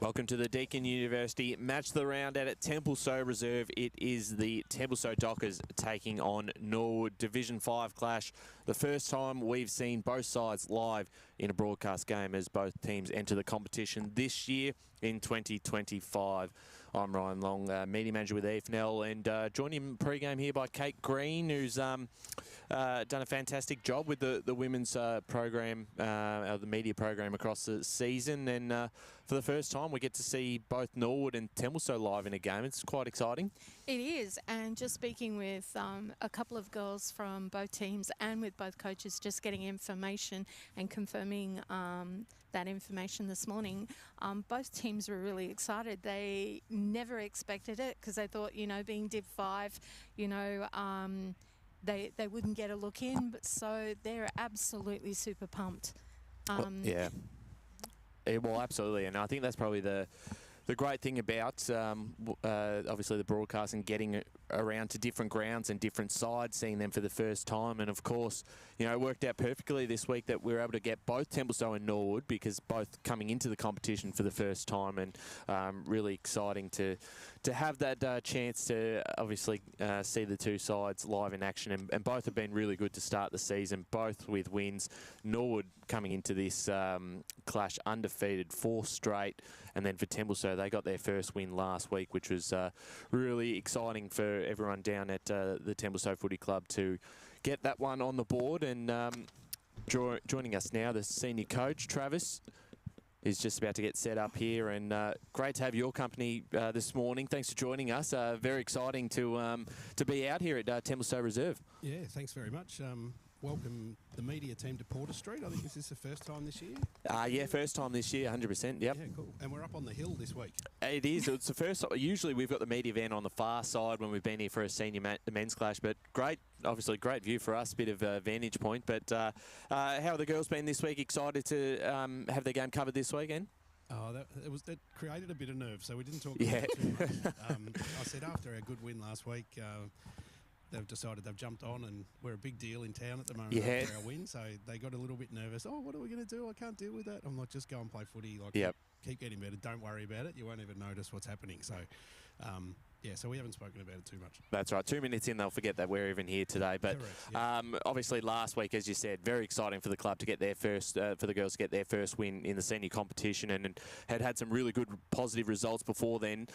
Welcome to the Deakin University Match the Round out at Templestowe Reserve. It is the Templestowe Dockers taking on Norwood. Division 5 clash. The first time we've seen both sides live in a broadcast game as both teams enter the competition this year in 2025. I'm Ryan Long, media manager with EFNL, and joined in pre-game here by Kate Green, who's done a fantastic job with the women's program, the media program across the season. And for the first time, we get to see both Norwood and Templestowe live in a game. It's quite exciting. It is, and just speaking with a couple of girls from both teams and with both coaches, just getting information and confirming that information this morning. Both teams were really excited. They never expected it because they thought, being Div 5, they wouldn't get a look in. But so they're absolutely super pumped. Yeah, well, absolutely, and I think that's probably the great thing about obviously the broadcast and getting around to different grounds and different sides, seeing them for the first time. And of course, it worked out perfectly this week that we were able to get both Templestowe and Norwood, because both coming into the competition for the first time, and really exciting to have that chance to obviously see the two sides live in action. And both have been really good to start the season, both with wins. Norwood coming into this clash undefeated, 4 straight, and then for Templestowe, they got their first win last week, which was really exciting for everyone down at the Templestowe Footy Club to get that one on the board. And joining us now, the senior coach, Travis, is just about to get set up here. And great to have your company this morning. Thanks for joining us. Very exciting to be out here at Templestowe Reserve. Yeah, thanks very much. Welcome the media team to Porter Street. I think this is the first time this year. Yeah, first time this year, 100%. Yep. Yeah, cool. And we're up on the hill this week. It is. It's the first. Usually we've got the media van on the far side when we've been here for a senior men's clash, but obviously great view for us, bit of a vantage point. But how have the girls been this week? Excited to have their game covered this weekend? Oh, that created a bit of nerve, so we didn't talk about it too much. I said after our good win last week, they've decided they've jumped on, and we're a big deal in town at the moment after our win, so they got a little bit nervous. Oh, what are we going to do? I can't deal with that. I'm like, just go and play footy. Keep getting better. Don't worry about it. You won't even notice what's happening. So, yeah, so we haven't spoken about it too much. That's right. 2 minutes in, they'll forget that we're even here today. But correct, yeah. Obviously last week, as you said, very exciting for the club to get their first, for the girls to get their first win in the senior competition, and had some really good positive results before then,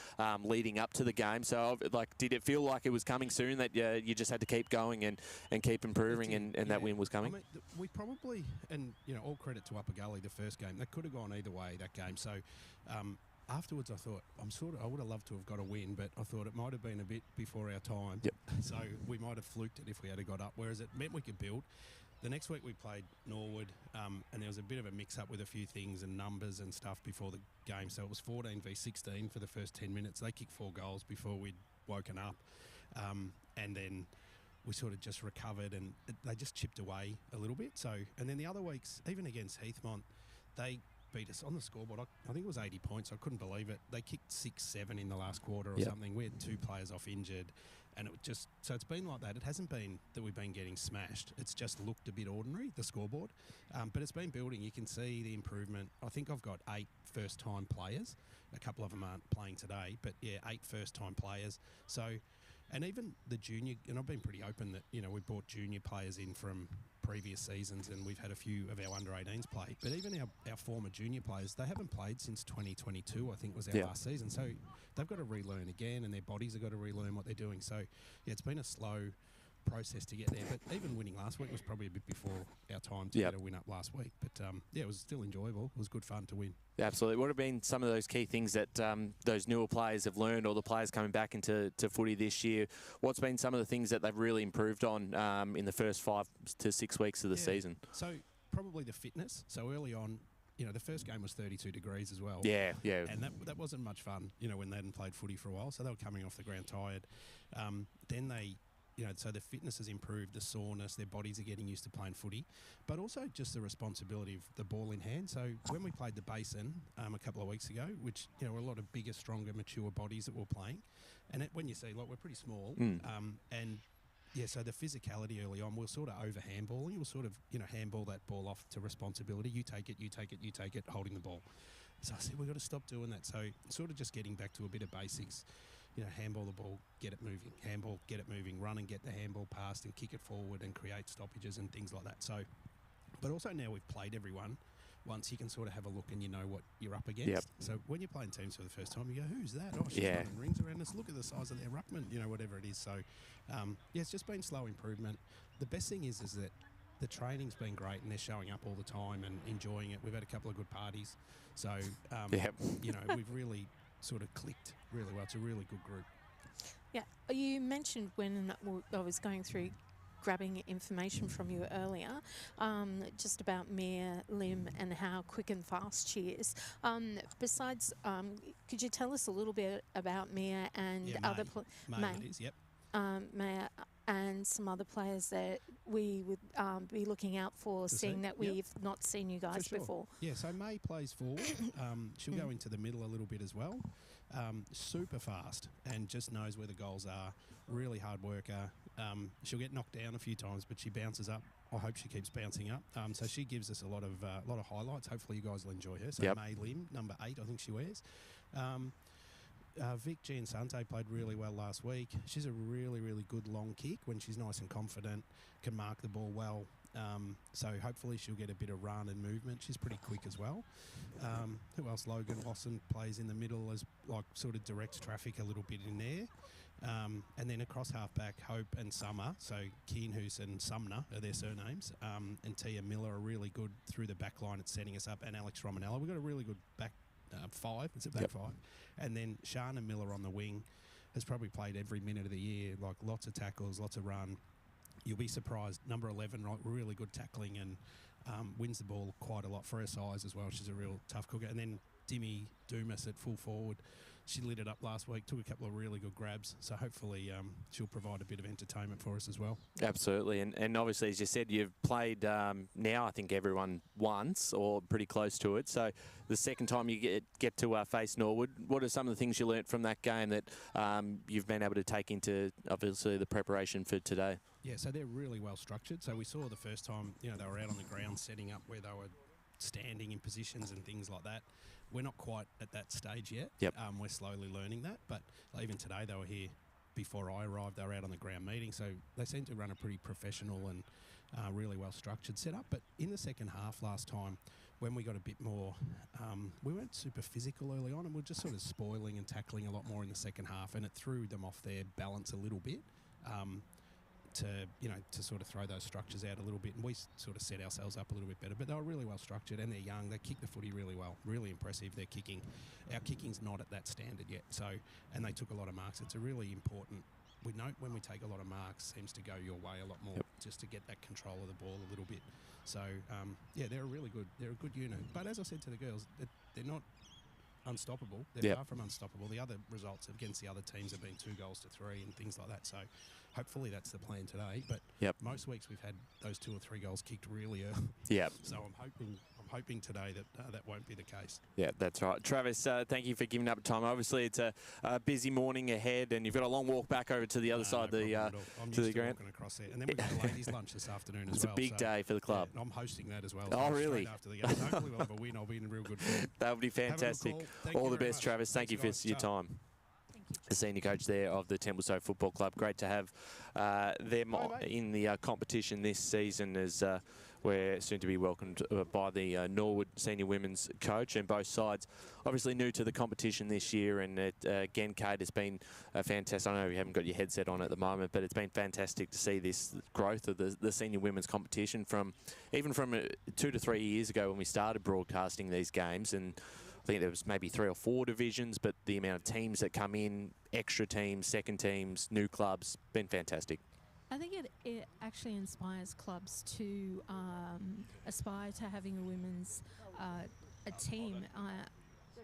leading up to the game. So, did it feel like it was coming soon, that you just had to keep going and keep improving, and that win was coming? I mean, we probably, and all credit to Upper Gully, the first game, that could have gone either way, that game. So, afterwards, I thought, I would have loved to have got a win, but I thought it might have been a bit before our time. Yep. So we might have fluked it if we had got up, whereas it meant we could build. The next week we played Norwood, and there was a bit of a mix-up with a few things and numbers and stuff before the game. So it was 14 v 16 for the first 10 minutes. They kicked 4 goals before we'd woken up. And then we sort of just recovered, and they just chipped away a little bit. So, and then the other weeks, even against Heathmont, they beat us on the scoreboard. I think it was 80 points. I couldn't believe it. They kicked 6-7 in the last quarter or something. We had 2 players off injured, and it just, so it's been like that. It hasn't been that we've been getting smashed. It's just looked a bit ordinary, the scoreboard, but it's been building. You can see the improvement. I think I've got 8 first-time players. A couple of them aren't playing today, but yeah, 8 first-time players. So, and even the junior, and I've been pretty open that, we brought junior players in from previous seasons, and we've had a few of our under-18s play. But even our former junior players, they haven't played since 2022, I think was our last season. So they've got to relearn again, and their bodies have got to relearn what they're doing. So, yeah, it's been a slow process to get there. But even winning last week was probably a bit before our time to get a win up last week. But, yeah, it was still enjoyable. It was good fun to win. Absolutely. What have been some of those key things that those newer players have learned, or the players coming back into footy this year? What's been some of the things that they've really improved on in the first 5 to 6 weeks of the season? So probably the fitness. So early on, the first game was 32 degrees as well. Yeah. And that wasn't much fun, when they hadn't played footy for a while. So they were coming off the ground tired. Then they... so the fitness has improved, the soreness, their bodies are getting used to playing footy, but also just the responsibility of the ball in hand. So when we played the Basin a couple of weeks ago, which, were a lot of bigger, stronger, mature bodies that were playing, and when you see, we're pretty small, and Yeah, so the physicality early on, we'll sort of over handballing. We'll sort of, handball that ball off to responsibility. You take it, you take it, you take it, holding the ball. So I said, we've got to stop doing that. So sort of just getting back to a bit of basics. Handball the ball, get it moving. Handball, get it moving. Run and get the handball past and kick it forward and create stoppages and things like that. So, but also now we've played everyone once, you can sort of have a look and you know what you're up against. Yep. So when you're playing teams for the first time, you go, who's that? Oh, she's running rings around us. Look at the size of their ruckman, whatever it is. So, it's just been slow improvement. The best thing is that the training's been great and they're showing up all the time and enjoying it. We've had a couple of good parties. So, we've really sort of clicked really well. It's a really good group. Yeah, you mentioned when I was going through grabbing information from you earlier, just about Mia Lim and how quick and fast she is. Besides, could you tell us a little bit about Mia and other May it is, yep. Mia and some other players that we would be looking out for, seeing that we've not seen you guys before? Yeah, so May plays forward. She'll go into the middle a little bit as well. Super fast and just knows where the goals are. Really hard worker. She'll get knocked down a few times, but she bounces up. I hope she keeps bouncing up. So she gives us a lot of highlights. Hopefully you guys will enjoy her. So May Lim, number 8, I think she wears. Vic Giansante played really well last week. She's a really, really good long kick when she's nice and confident, can mark the ball well. So hopefully she'll get a bit of run and movement. She's pretty quick as well. Who else? Logan Lawson plays in the middle as sort of directs traffic a little bit in there. And then across halfback, Hope and Summer, so Keenhoos and Sumner are their surnames, and Tia Miller are really good through the back line at setting us up, and Alex Romanella. We've got a really good back 5, it's a back 5. And then Shana Miller on the wing has probably played every minute of the year, lots of tackles, lots of run. You'll be surprised. Number 11, really good tackling and wins the ball quite a lot for her size as well. She's a real tough cooker. And then Dimmy Dumas at full forward. She lit it up last week, took a couple of really good grabs. So hopefully she'll provide a bit of entertainment for us as well. Absolutely. And obviously, as you said, you've played now, I think, everyone once or pretty close to it. So the second time you get to face Norwood, what are some of the things you learnt from that game that you've been able to take into, obviously, the preparation for today? Yeah, so they're really well structured. So we saw the first time, they were out on the ground setting up where they were standing in positions and things like that. We're not quite at that stage yet. Yep. We're slowly learning that. But even today, they were here before I arrived. They were out on the ground meeting. So they seem to run a pretty professional and really well-structured setup. But in the second half last time, when we got a bit more, we weren't super physical early on, and we were just sort of spoiling and tackling a lot more in the second half, and it threw them off their balance a little bit. To sort of throw those structures out a little bit, and we sort of set ourselves up a little bit better. But they were really well structured, and they're young. They kick the footy really well, really impressive. Their kicking, our kicking's not at that standard yet. So, and they took a lot of marks. It's a really important. We know when we take a lot of marks, seems to go your way a lot more, just to get that control of the ball a little bit. So, they're a good unit. But as I said to the girls, they're not unstoppable. They're far from unstoppable. The other results against the other teams have been 2 goals to 3 and things like that. So hopefully that's the plan today. But most weeks we've had those 2 or 3 goals kicked really early. Yep. So I'm hoping today that won't be the case. Yeah, that's right. Travis, thank you for giving up time. Obviously, it's a busy morning ahead, and you've got a long walk back over to the other side of the ground. Walking across there, and then we've got a ladies' lunch this afternoon as well. It's a big day for the club. Yeah, I'm hosting that as well. Oh, really? Straight after the game. Hopefully we'll have a win. I'll be in real good form. That would be fantastic. All the best, Travis. Thank you for your time. The senior coach there of the Templestowe Football Club. Great to have them in the competition this season, as we're soon to be welcomed by the Norwood senior women's coach, and both sides obviously new to the competition this year. And again, Kate, has been fantastic. I know you haven't got your headset on at the moment, but it's been fantastic to see this growth of the senior women's competition from 2 to 3 years ago when we started broadcasting these games. And I think there was maybe 3 or 4 divisions, but the amount of teams that come in, extra teams, second teams, new clubs, been fantastic. I think it actually inspires clubs to aspire to having a women's a team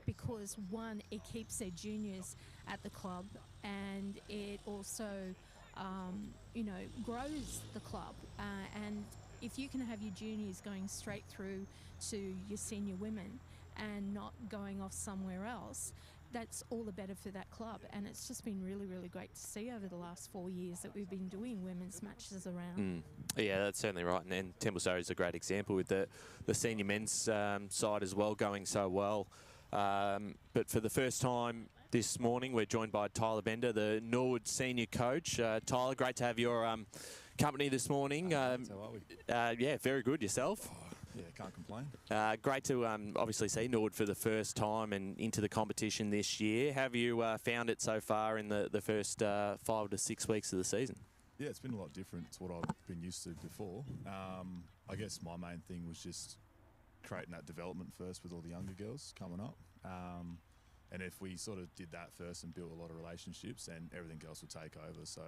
because, one, it keeps their juniors at the club, and it also grows the club. And if you can have your juniors going straight through to your senior women and not going off somewhere else, that's all the better for that club. And it's just been really, really great to see over the last 4 years that we've been doing women's matches around. Yeah, that's certainly right. And Templestowe is a great example with the senior men's side as well going so well. But for the first time this morning, we're joined by Tyler Bender, the Norwood senior coach. Tyler, great to have your company this morning. How are we? Yeah, very good. Yourself? Yeah, can't complain. Great to obviously see Norwood for the first time and into the competition this year. Have you found it so far in the first 5 to 6 weeks of the season? Yeah, it's been a lot different to what I've been used to before. I guess my main thing was just creating that development first with all the younger girls coming up. And if we sort of did that first and built a lot of relationships, then everything else would take over. So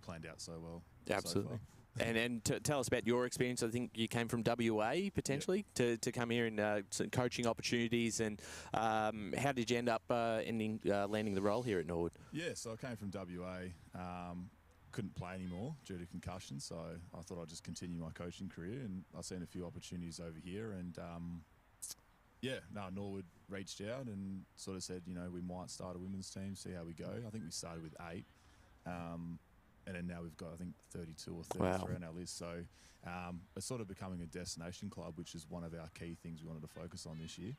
planned out so well. Absolutely. So far. And tell us about your experience. I think you came from WA potentially to come here and some coaching opportunities. And how did you end up landing the role here at Norwood? Yeah, so I came from WA. Couldn't play anymore due to concussion, so I thought I'd just continue my coaching career. And I've seen a few opportunities over here. And Norwood reached out and sort of said, we might start a women's team, see how we go. I think we started with 8. And then now we've got, I think, 32 or 33 on our list. So it's sort of becoming a destination club, which is one of our key things we wanted to focus on this year.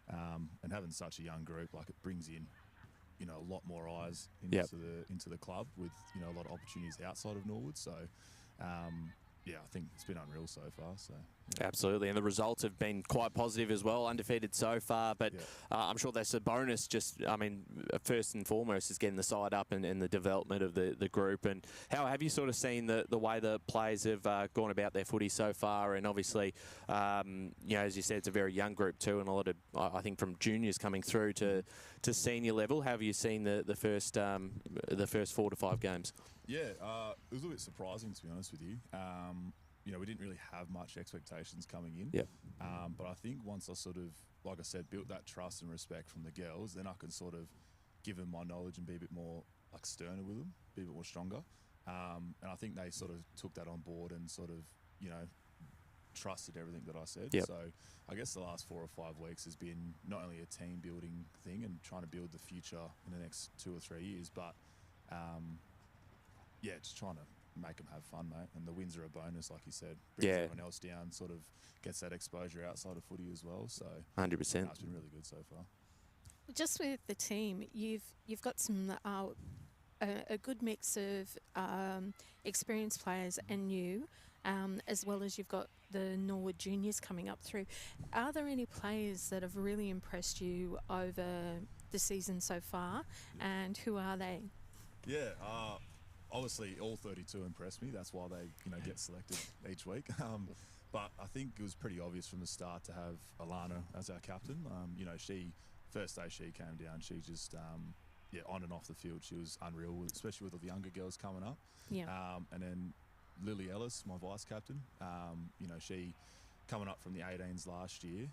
And having such a young group, it brings in, a lot more eyes into the club with, a lot of opportunities outside of Norwood. So, I think it's been unreal so far. So yeah. Absolutely, and the results have been quite positive as well, undefeated so far, but I'm sure that's a bonus. First and foremost is getting the side up and the development of the group. And how have you sort of seen the way the players have gone about their footy so far? And obviously, as you said, it's a very young group too, and a lot of, I think, from juniors coming through to senior level. How have you seen the first 4 to 5 games? Yeah, it was a little bit surprising, to be honest with you. We didn't really have much expectations coming in. Yep. But I think once I sort of, like I said, built that trust and respect from the girls, then I can sort of give them my knowledge and be a bit more sterner with them, be a bit more stronger. And I think they sort of took that on board and sort of, trusted everything that I said. Yep. So I guess the last 4 or 5 weeks has been not only a team building thing and trying to build the future in the next 2 or 3 years, but just trying to make them have fun, mate. And the wins are a bonus, like you said. Brings everyone else down, sort of gets that exposure outside of footy as well. So 100%. It's been really good so far. Just with the team, you've got some a good mix of experienced players and new, as well as you've got the Norwood juniors coming up through. Are there any players that have really impressed you over the season so far, and who are they? Yeah, obviously all 32 impressed me. That's why they get selected each week. But I think it was pretty obvious from the start to have Alana as our captain. First day she came down, she just on and off the field she was unreal, especially with all the younger girls coming up. Yeah. And then Lily Ellis, my vice captain, she coming up from the 18s last year.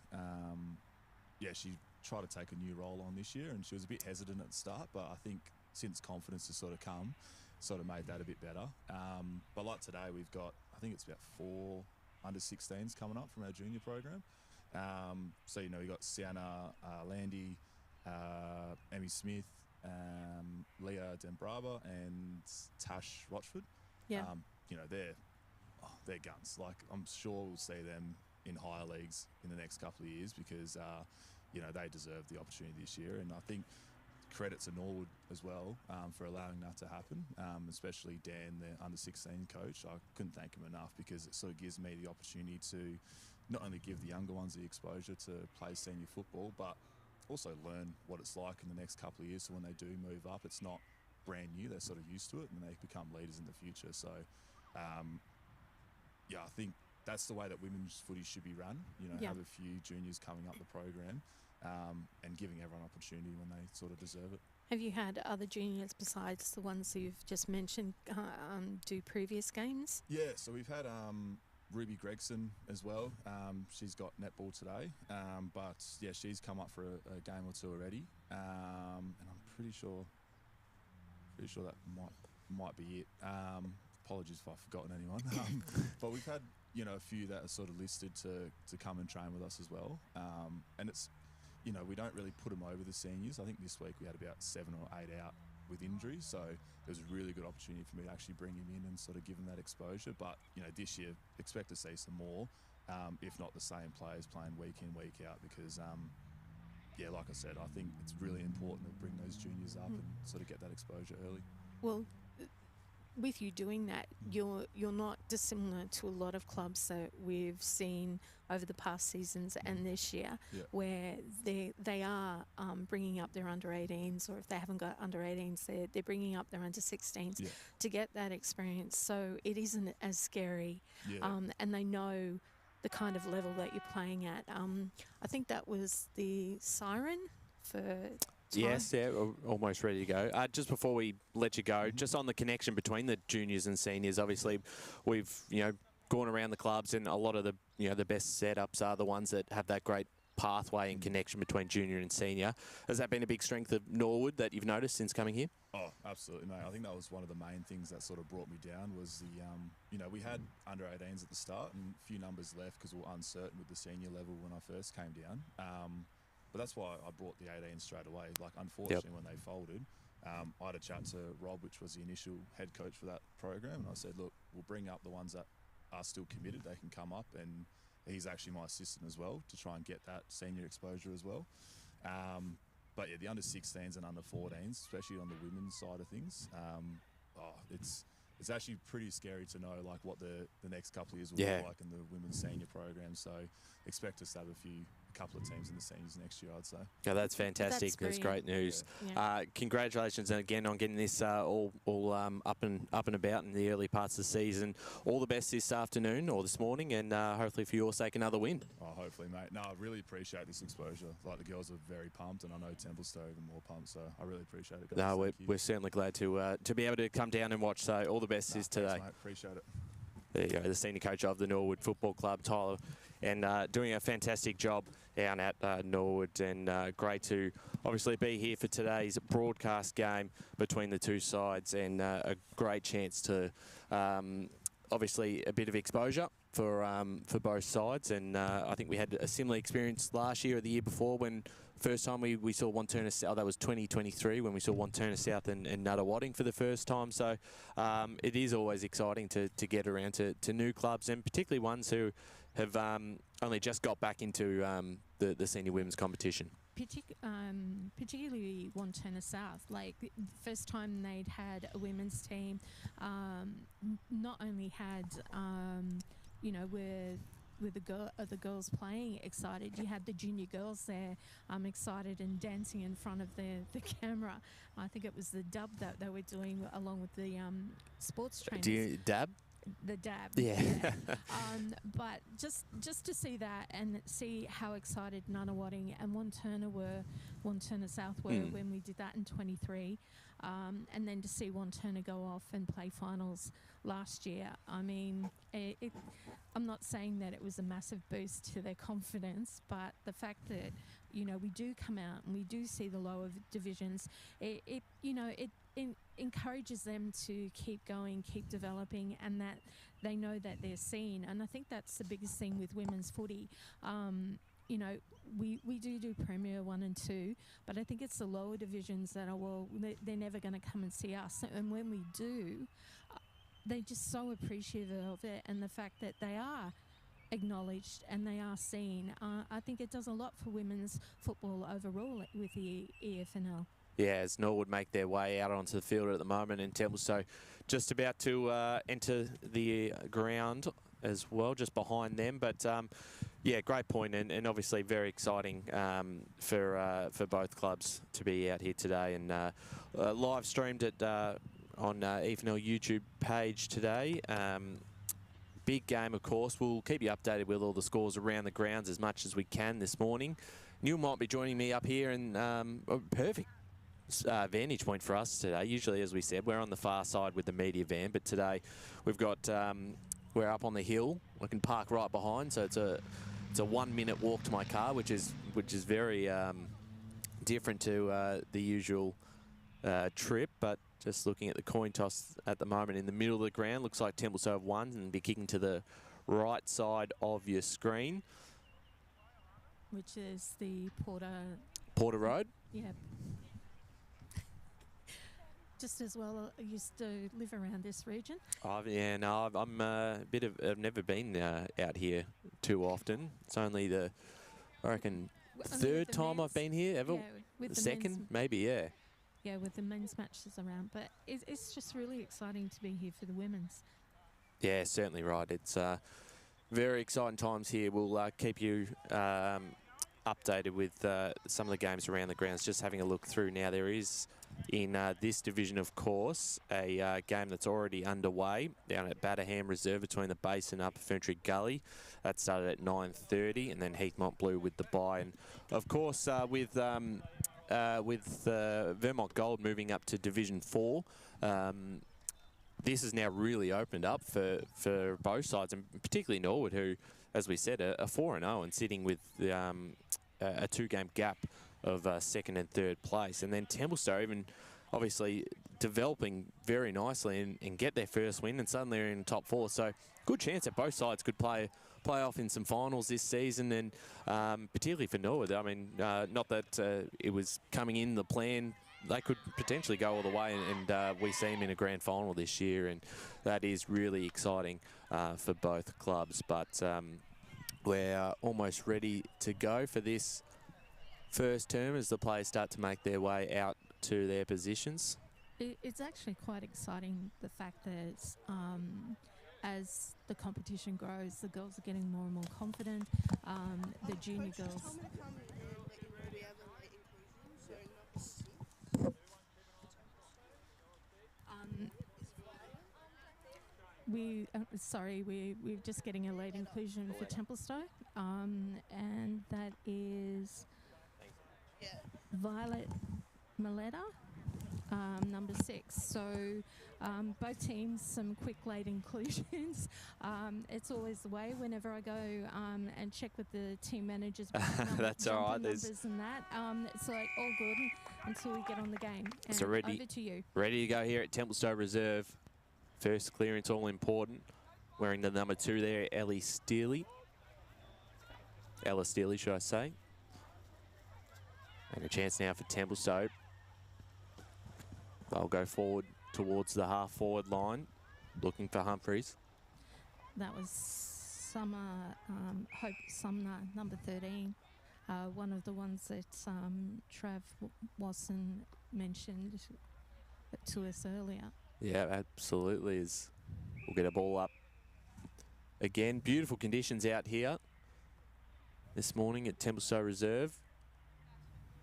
She tried to take a new role on this year, and she was a bit hesitant at the start, but I think since confidence has sort of come, sort of made that a bit better. But like today, we've got, I think it's about 4 under-16s coming up from our junior program. We've got Sienna Landy, Emmy Smith, Leah Dembraba, and Tash Rochford. Yeah. They're guns. I'm sure we'll see them in higher leagues in the next couple of years because, they deserve the opportunity this year. And I think credit to Norwood as well for allowing that to happen, especially Dan, the under-16 coach. I couldn't thank him enough because it sort of gives me the opportunity to not only give the younger ones the exposure to play senior football, but also learn what it's like in the next couple of years. So when they do move up, it's not brand new. They're sort of used to it and they become leaders in the future. So, I think that's the way that women's footy should be run. Have a few juniors coming up the program and giving everyone opportunity when they sort of deserve it. Have you had other juniors besides the ones you've just mentioned do previous games? Yeah, so we've had Ruby Gregson as well. She's got netball today, but she's come up for a game or two already, and I'm pretty sure that might be it. Apologies if I've forgotten anyone, but we've had a few that are sort of listed to come and train with us as well, and it's you know, we don't really put them over the seniors. I think this week we had about 7 or 8 out with injuries, so it was a really good opportunity for me to actually bring him in and sort of give him that exposure. But, you know, this year, expect to see some more, if not the same players playing week in, week out, because, yeah, like I said, I think it's really important to bring those juniors up and sort of get that exposure early. Well, with you doing that, you're not dissimilar to a lot of clubs that we've seen over the past seasons and this year, where they are bringing up their under-18s, or if they haven't got under-18s, they're bringing up their under-16s to get that experience. So it isn't as scary, and they know the kind of level that you're playing at. I think that was the siren for time. Yes, yeah, almost ready to go. Just before we let you go, just on the connection between the juniors and seniors, obviously we've, you know, gone around the clubs, and a lot of the, you know, the best setups are the ones that have that great pathway and connection between junior and senior. Has that been a big strength of Norwood that you've noticed since coming here? Oh, absolutely, mate. I think that was one of the main things that sort of brought me down was the, you know, we had under-18s at the start and a few numbers left because we were uncertain with the senior level when I first came down. But that's why I brought the 18 straight away. Like, unfortunately, when they folded, I had a chat to Rob, which was the initial head coach for that program, and I said, look, we'll bring up the ones that are still committed. They can come up, and he's actually my assistant as well to try and get that senior exposure as well. But yeah, the under-16s and under-14s, especially on the women's side of things, it's actually pretty scary to know like what the next couple of years will look like in the women's senior program. So expect us to have a couple of teams in the seniors next year, I'd say. Yeah, that's fantastic. That's great news. Yeah. Congratulations again on getting this all up and about in the early parts of the season. All the best this afternoon or this morning, and hopefully for your sake another win. Oh, hopefully, mate. No, I really appreciate this exposure. Like, the girls are very pumped, and I know Templestowe even more pumped. So I really appreciate it, guys. No, we're certainly glad to be able to come down and watch. So all the best is today. Thanks, mate. Appreciate it. There you go, the senior coach of the Norwood Football Club, Tyler, and doing a fantastic job down at Norwood, and great to obviously be here for today's broadcast game between the two sides, and a great chance to obviously a bit of exposure for both sides. And I think we had a similar experience last year or the year before when first time we saw Wanturna South. That was 2023 when we saw Wanturna South and Nuttawading for the first time. So it is always exciting to get around to new clubs, and particularly ones who have only just got back into the senior women's competition. Particularly Wanturna South, like the first time they'd had a women's team, not only had you know, with the girls playing excited, you had the junior girls there excited and dancing in front of the camera. I think it was the dub that they were doing along with the sports trainers. Do you dab? The dab. Yeah. But just to see that and see how excited Nuttawading and Wanturna South were when we did that in 23, and then to see Wanturna go off and play finals last year. I mean, I'm not saying that it was a massive boost to their confidence, but the fact that, you know, we do come out and we do see the lower divisions, it encourages them to keep going, keep developing, and that they know that they're seen. And I think that's the biggest thing with women's footy. You know, we do Premier 1 and 2, but I think it's the lower divisions that are, well, they're never going to come and see us. And when we do, they're just so appreciative of it, and the fact that they are acknowledged and they are seen. I think it does a lot for women's football overall with the EFNL. Yeah, as Norwood make their way out onto the field at the moment, and Templestowe just about to enter the ground as well, just behind them. But yeah, great point, and obviously very exciting for both clubs to be out here today, and live streamed it on EFNL YouTube page today. Big game, of course. We'll keep you updated with all the scores around the grounds as much as we can this morning. Neil might be joining me up here, and perfect vantage point for us today. Usually, as we said, we're on the far side with the media van, but today we've got we're up on the hill. I can park right behind, so it's a 1 minute walk to my car, which is very different to the usual trip. But just looking at the coin toss at the moment in the middle of the ground, looks like Templestowe have won and be kicking to the right side of your screen. which is the Porter Road. Yeah. Just as well, I used to live around this region. I've never been out here too often. It's only I reckon, third time I've been here ever. Yeah, with the Second, men's, maybe, yeah. yeah, with the men's matches around. But it's just really exciting to be here for the women's. Yeah, certainly right. It's very exciting times here. We'll keep you updated with some of the games around the grounds. Just having a look through now, there is in this division, of course, a game that's already underway down at Batterham Reserve between the Base and Upper Ferntree Gully. That started at 9:30, and then Heathmont Blue with the bye. And of course, with Vermont Gold moving up to Division 4. This has now really opened up for both sides, and particularly Norwood, who, as we said, are 4-0 and sitting with a 2-game gap of second and third place. And then Templestowe even obviously developing very nicely and get their first win, and suddenly they're in top 4. So good chance that both sides could play off in some finals this season, and particularly for Norwood. I mean, not that it was coming in the plan. They could potentially go all the way, and we see them in a grand final this year, and that is really exciting for both clubs. But we're almost ready to go for this first term as the players start to make their way out to their positions. It's actually quite exciting, the fact that as the competition grows, the girls are getting more and more confident. The junior girls. We're just getting a late inclusion for Templestowe, and that is Violet Maletta, number 6. So both teams, some quick late inclusions. It's always the way whenever I go and check with the team managers. That's all right. Numbers and that. It's like all good until we get on the game. And so ready, over to you. Ready to go here at Templestowe Reserve. First clearance, all important. Wearing the number 2 there, Ella Steely, should I say. And a chance now for Templestowe. They'll go forward towards the half-forward line, looking for Humphreys. That was Hope Sumner, number 13. One of the ones that Trav Wasson mentioned to us earlier. Yeah, absolutely. We'll get a ball up again. Beautiful conditions out here this morning at Templestowe Reserve.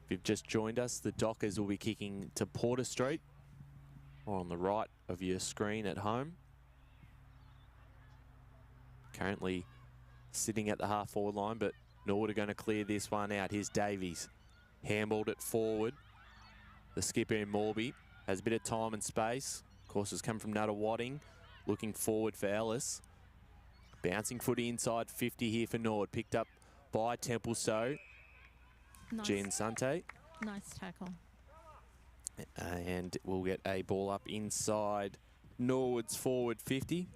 If you've just joined us, the Dockers will be kicking to Porter Street, or on the right of your screen at home. Currently sitting at the half-forward line, but Norwood are going to clear this one out. Here's Davies. Handballed it forward. The skipper in Morby has a bit of time and space. Of course, has come from Nutter Wadding. Looking forward for Ellis. Bouncing footy inside 50 here for Norwood. Picked up by Templestowe. Nice. Jean Sante. Nice tackle. And we'll get a ball up inside Norwood's forward 50.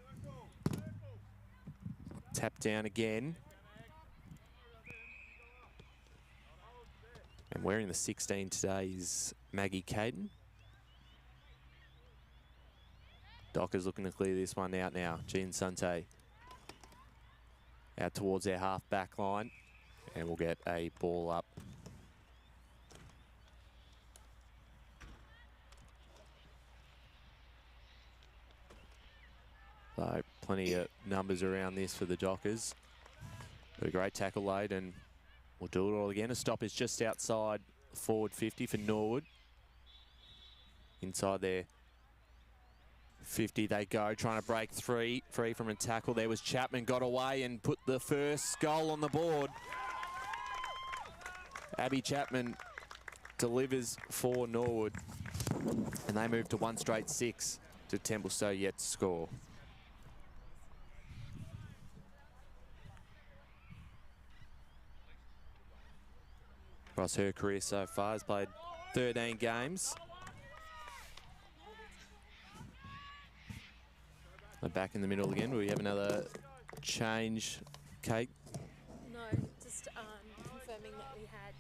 Tap down again. And wearing the 16 today is Maggie Caden. Dockers looking to clear this one out now. Jean Sante out towards their half-back line. And we'll get a ball up. So plenty of numbers around this for the Dockers. But a great tackle laid, and we'll do it all again. A stop is just outside forward 50 for Norwood. Inside there. 50 they go, trying to break free from a tackle. There was Chapman, got away and put the first goal on the board. Abby Chapman delivers for Norwood, and they move to 1 straight 6 to Templestowe yet to score. Across her career so far, has played 13 games. Back in the middle again. Will we have another change, Kate? No, just confirming confirming that we had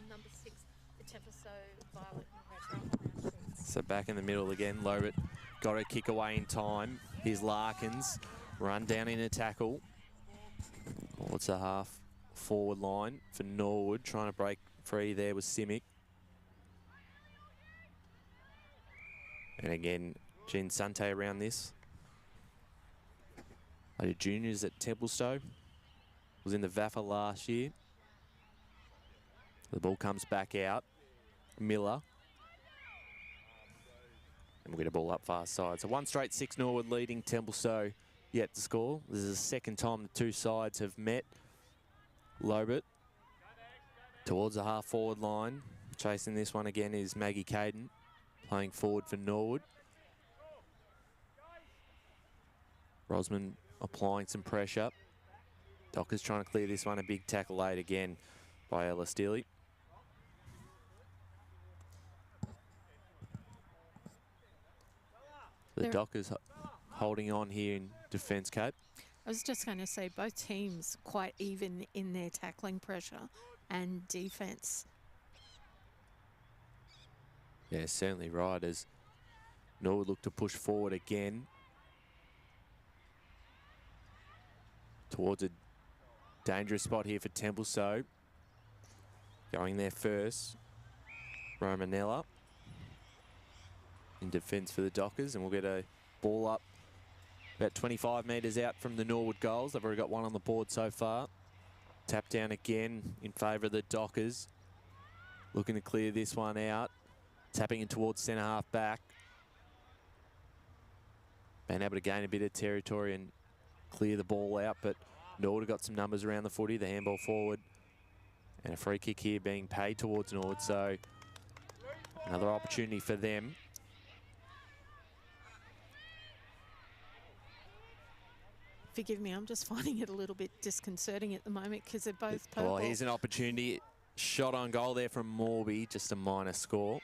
number 6, the Templestowe Violet and Red on our sheets. So back in the middle again, Lobert got a kick away in time. Here's Larkins, run down in a tackle. Well, it's a half forward line for Norwood, trying to break free there with Simic. And again, Jean Sante around this. Lady Juniors at Templestowe. Was in the VAFA last year. The ball comes back out. Miller. And we'll get a ball up far side. So 1 straight 6 Norwood leading Templestowe yet to score. This is the second time the two sides have met. Lobert towards the half forward line. Chasing this one again is Maggie Caden, playing forward for Norwood. Rosman applying some pressure. Dockers trying to clear this one. A big tackle late again by Ella Steely. The Dockers holding on here in defence, Kate. I was just going to say both teams quite even in their tackling pressure and defence. Yeah, certainly right, as Norwood look to push forward again towards a dangerous spot here for Templestowe. Going there first, Romanella in defence for the Dockers, and we'll get a ball up about 25 metres out from the Norwood goals. They've already got one on the board so far. Tap down again in favour of the Dockers. Looking to clear this one out. Tapping in towards centre half back. Been able to gain a bit of territory and clear the ball out, but Norwood have got some numbers around the footy. The handball forward. And a free kick here being paid towards Norwood, so another opportunity for them. Forgive me, I'm just finding it a little bit disconcerting at the moment because they're both purple. Well, here's an opportunity. Shot on goal there from Morby, just a minor score.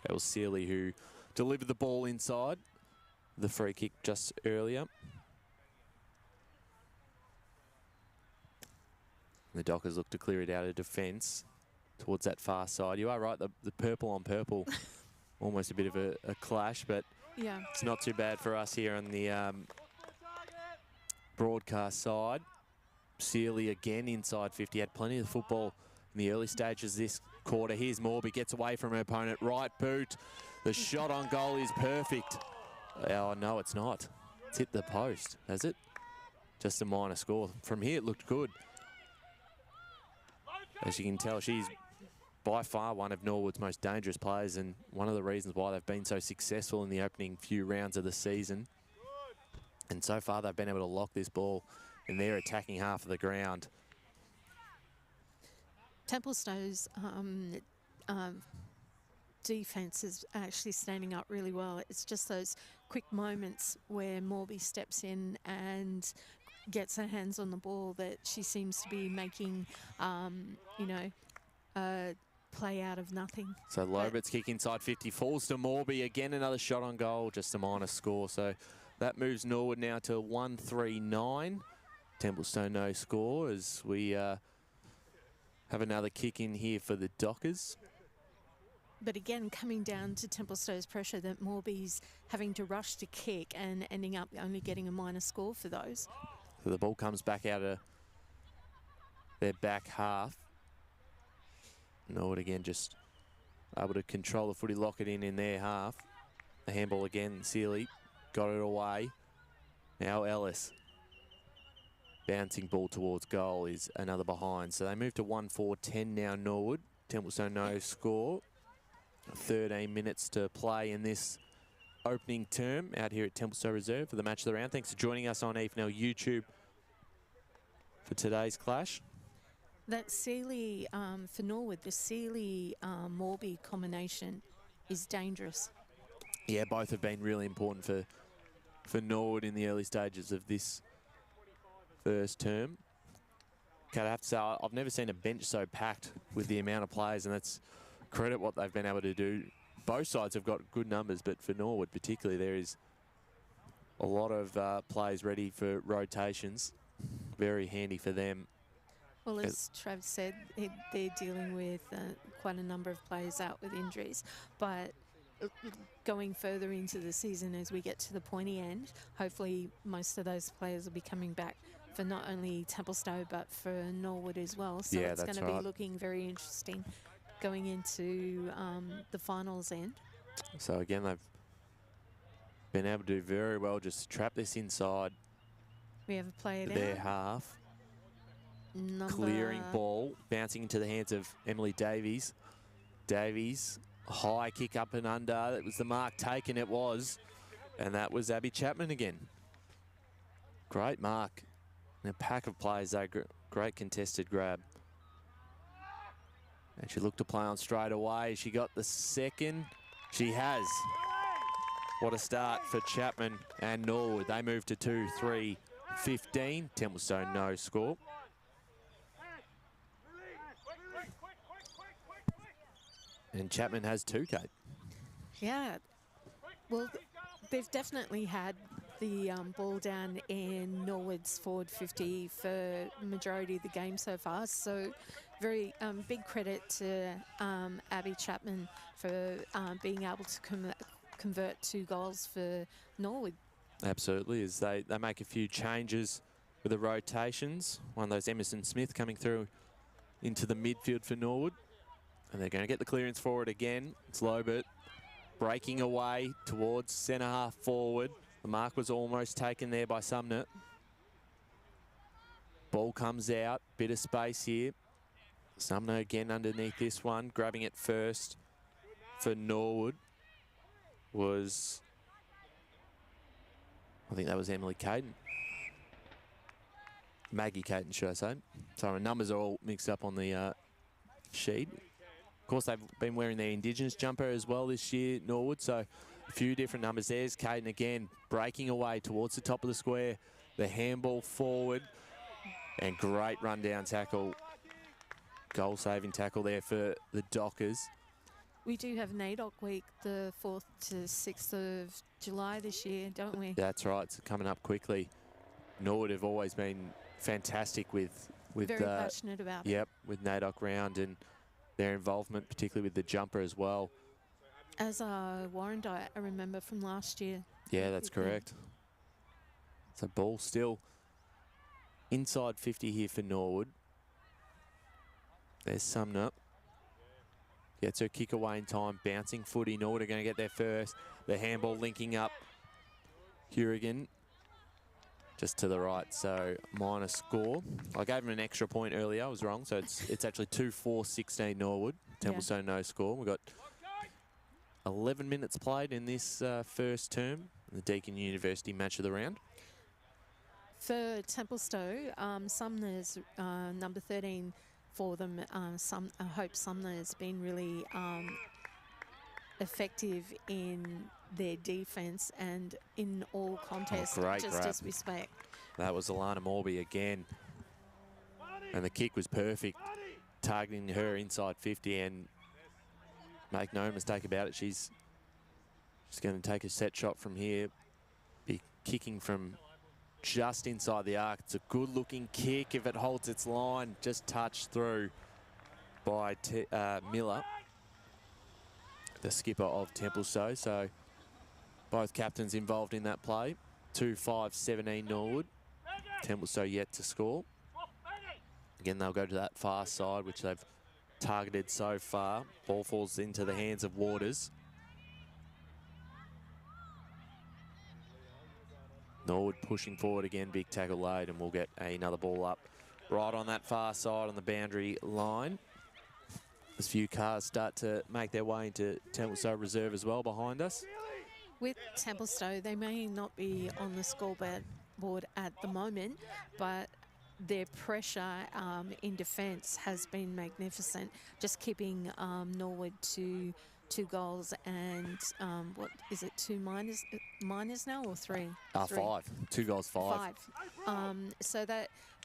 That was Sealy who delivered the ball inside. The free kick just earlier. The Dockers look to clear it out of defence towards that far side. You are right, the purple on purple, almost a bit of a clash, but yeah, it's not too bad for us here on the broadcast side. Sealy again inside 50, had plenty of football in the early stages this quarter. Here's Morby, gets away from her opponent, right boot. The shot on goal is perfect. Oh, no, it's not. It's hit the post, has it? Just a minor score. From here, it looked good. As you can tell, she's by far one of Norwood's most dangerous players and one of the reasons why they've been so successful in the opening few rounds of the season. And so far, they've been able to lock this ball in their attacking half of the ground. Templestowe's defence is actually standing up really well. It's just those quick moments where Morby steps in and gets her hands on the ball that she seems to be making, you know, play out of nothing. So Lobert's kick inside 50, falls to Morby. Again, another shot on goal, just a minor score. So that moves Norwood now to 1-3-9. Templestowe no score as we have another kick in here for the Dockers. But again, coming down to Templestowe's pressure that Morby's having to rush to kick and ending up only getting a minor score for those. So the ball comes back out of their back half. Norwood again just able to control the footy, lock it in their half. The handball again, Sealy got it away. Now Ellis. Bouncing ball towards goal is another behind. So they move to 1-4-10 now, Norwood. Templestowe no score. 13 minutes to play in this opening term out here at Templestowe Reserve for the match of the round. Thanks for joining us on EFNL YouTube for today's clash. That Sealy, for Norwood, the Sealy-Morby combination is dangerous. Yeah, both have been really important for Norwood in the early stages of this first term. I have to say, I've never seen a bench so packed with the amount of players, and that's credit what they've been able to do. Both sides have got good numbers, but for Norwood particularly, there is a lot of players ready for rotations. Very handy for them. Well, as Trav said, they're dealing with quite a number of players out with injuries, but going further into the season as we get to the pointy end, hopefully most of those players will be coming back for not only Templestowe but for Norwood as well. So Yeah, it's that's going to right. be looking very interesting going into the finals end. So again, they've been able to do very well just to trap this inside We have a player their down. half. Number Clearing ball, bouncing into the hands of Emily Davies. Davies, high kick up and under. That was the mark taken, it was. And that was Abby Chapman again. Great mark. And a pack of players, though. Great contested grab. And she looked to play on straight away. She got the second. She has. What a start for Chapman and Norwood. They moved to 2-3-15. Templestowe no score. And Chapman has 2, Kate. Yeah, well, they've definitely had the ball down in Norwood's forward 50 for the majority of the game so far. So very big credit to Abby Chapman for being able to convert 2 goals for Norwood. Absolutely, as they make a few changes with the rotations. One of those Emerson Smith coming through into the midfield for Norwood. And they're going to get the clearance forward again. It's Lobert breaking away towards centre half forward. The mark was almost taken there by Sumner. Ball comes out, bit of space here. Sumner again underneath this one, grabbing it first for Norwood was, I think that was Emily Caden. Maggie Caden, should I say. Sorry, numbers are all mixed up on the sheet. Of course, they've been wearing their Indigenous jumper as well this year, Norwood, so a few different numbers. There's Caden again, breaking away towards the top of the square. The handball forward, and great run-down tackle. Goal-saving tackle there for the Dockers. We do have NAIDOC week the 4th to 6th of July this year, don't we? That's right, it's coming up quickly. Norwood have always been fantastic with Very passionate about it. Yep, with NAIDOC round and their involvement, particularly with the jumper as well. As Warrandyte, I remember from last year. Yeah, that's correct. So ball still inside 50 here for Norwood. There's Sumner. Gets her kick away in time, bouncing footy. Norwood are going to get there first. The handball linking up. Hurigan just to the right, so minus score. I gave him an extra point earlier, I was wrong, so it's actually 2-4-16 Norwood. Templestowe no score. We've got 11 minutes played in this first term, the Deakin University match of the round. For Templestowe, Sumner's number 13 for them. I hope Sumner has been really effective in their defence and in all contests, great just grab. as we spoke. That was Alana Morby again. And the kick was perfect, targeting her inside 50, and make no mistake about it, she's going to take a set shot from here, be kicking from just inside the arc. It's a good-looking kick if it holds its line, just touched through by Miller, the skipper of Templestowe. So both captains involved in that play. 2-5-17 Norwood. Templestowe yet to score. Again, they'll go to that far side, which they've targeted so far. Ball falls into the hands of Waters. Norwood pushing forward again, big tackle laid, and we'll get another ball up right on that far side on the boundary line. As few cars start to make their way into Templestowe Reserve as well behind us. With Templestowe, they may not be on the scoreboard at the moment, but their pressure in defence has been magnificent, just keeping Norwood to 2 goals and what is it, 2 minors now or 3? 5. 2 goals, 5. So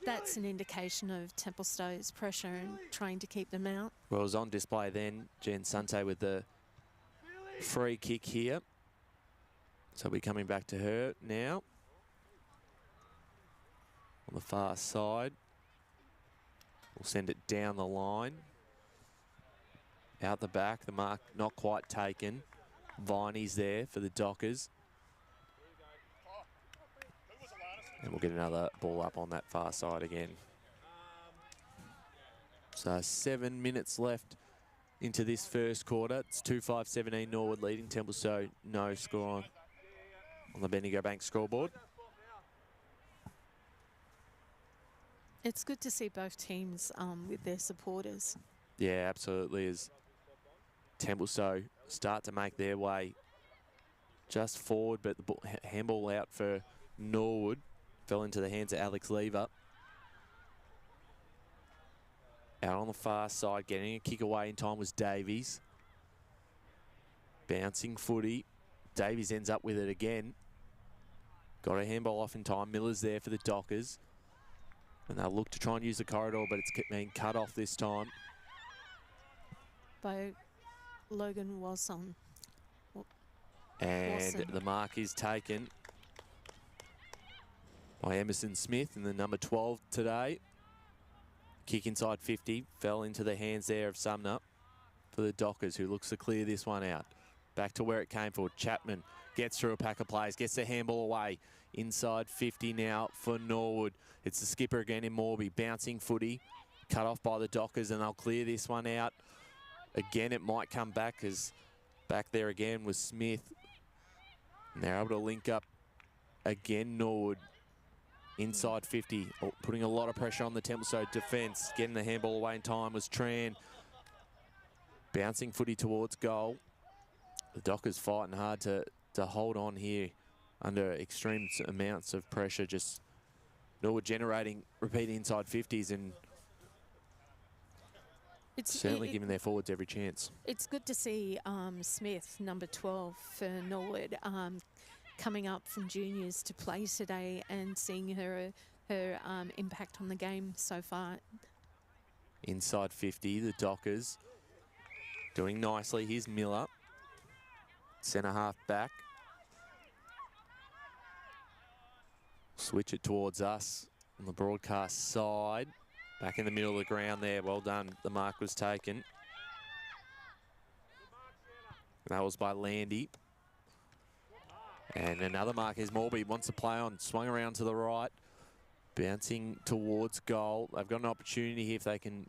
that's an indication of Templestowe's pressure and trying to keep them out. Well, it was on display then. Jen Sante with the free kick here. So we're coming back to her now. On the far side. will send it down the line. Out the back, the mark not quite taken. Viney's there for the Dockers. And we'll get another ball up on that far side again. So 7 minutes left into this first quarter. It's 2-5-17 Norwood leading. Templestowe no score on the Bendigo Bank scoreboard. It's good to see both teams with their supporters. Yeah, absolutely. As Templestowe start to make their way just forward, but the handball out for Norwood fell into the hands of Alex Lever. Out on the far side, getting a kick away in time was Davies. Bouncing footy. Davies ends up with it again. Got a handball off in time. Miller's there for the Dockers. And they'll look to try and use the corridor, but it's being cut off this time. By Logan Wasson. And Watson. the mark is taken by Emerson Smith in the number 12 today. Kick inside 50, fell into the hands there of Sumner for the Dockers, who looks to clear this one out. Back to where it came for. Chapman gets through a pack of players, gets the handball away. Inside 50 now for Norwood. It's the skipper again in Morby. Bouncing footy, cut off by the Dockers, and they'll clear this one out. Again, it might come back, as back there again was Smith. And they're able to link up again, Norwood. Inside 50, putting a lot of pressure on the Templestowe defence. Getting the handball away in time was Tran. Bouncing footy towards goal. The Dockers fighting hard to hold on here under extreme amounts of pressure. Just Norwood generating repeat inside 50s and certainly giving their forwards every chance. It's good to see Smith, number 12 for Norwood, coming up from juniors to play today and seeing her impact on the game so far. Inside 50, the Dockers doing nicely. Here's Miller, centre half back. Switch it towards us on the broadcast side. Back in the middle of the ground there. Well done. The mark was taken. That was by Landy. And another mark is Morby. Wants to play on. Swung around to the right. Bouncing towards goal. They've got an opportunity here if they can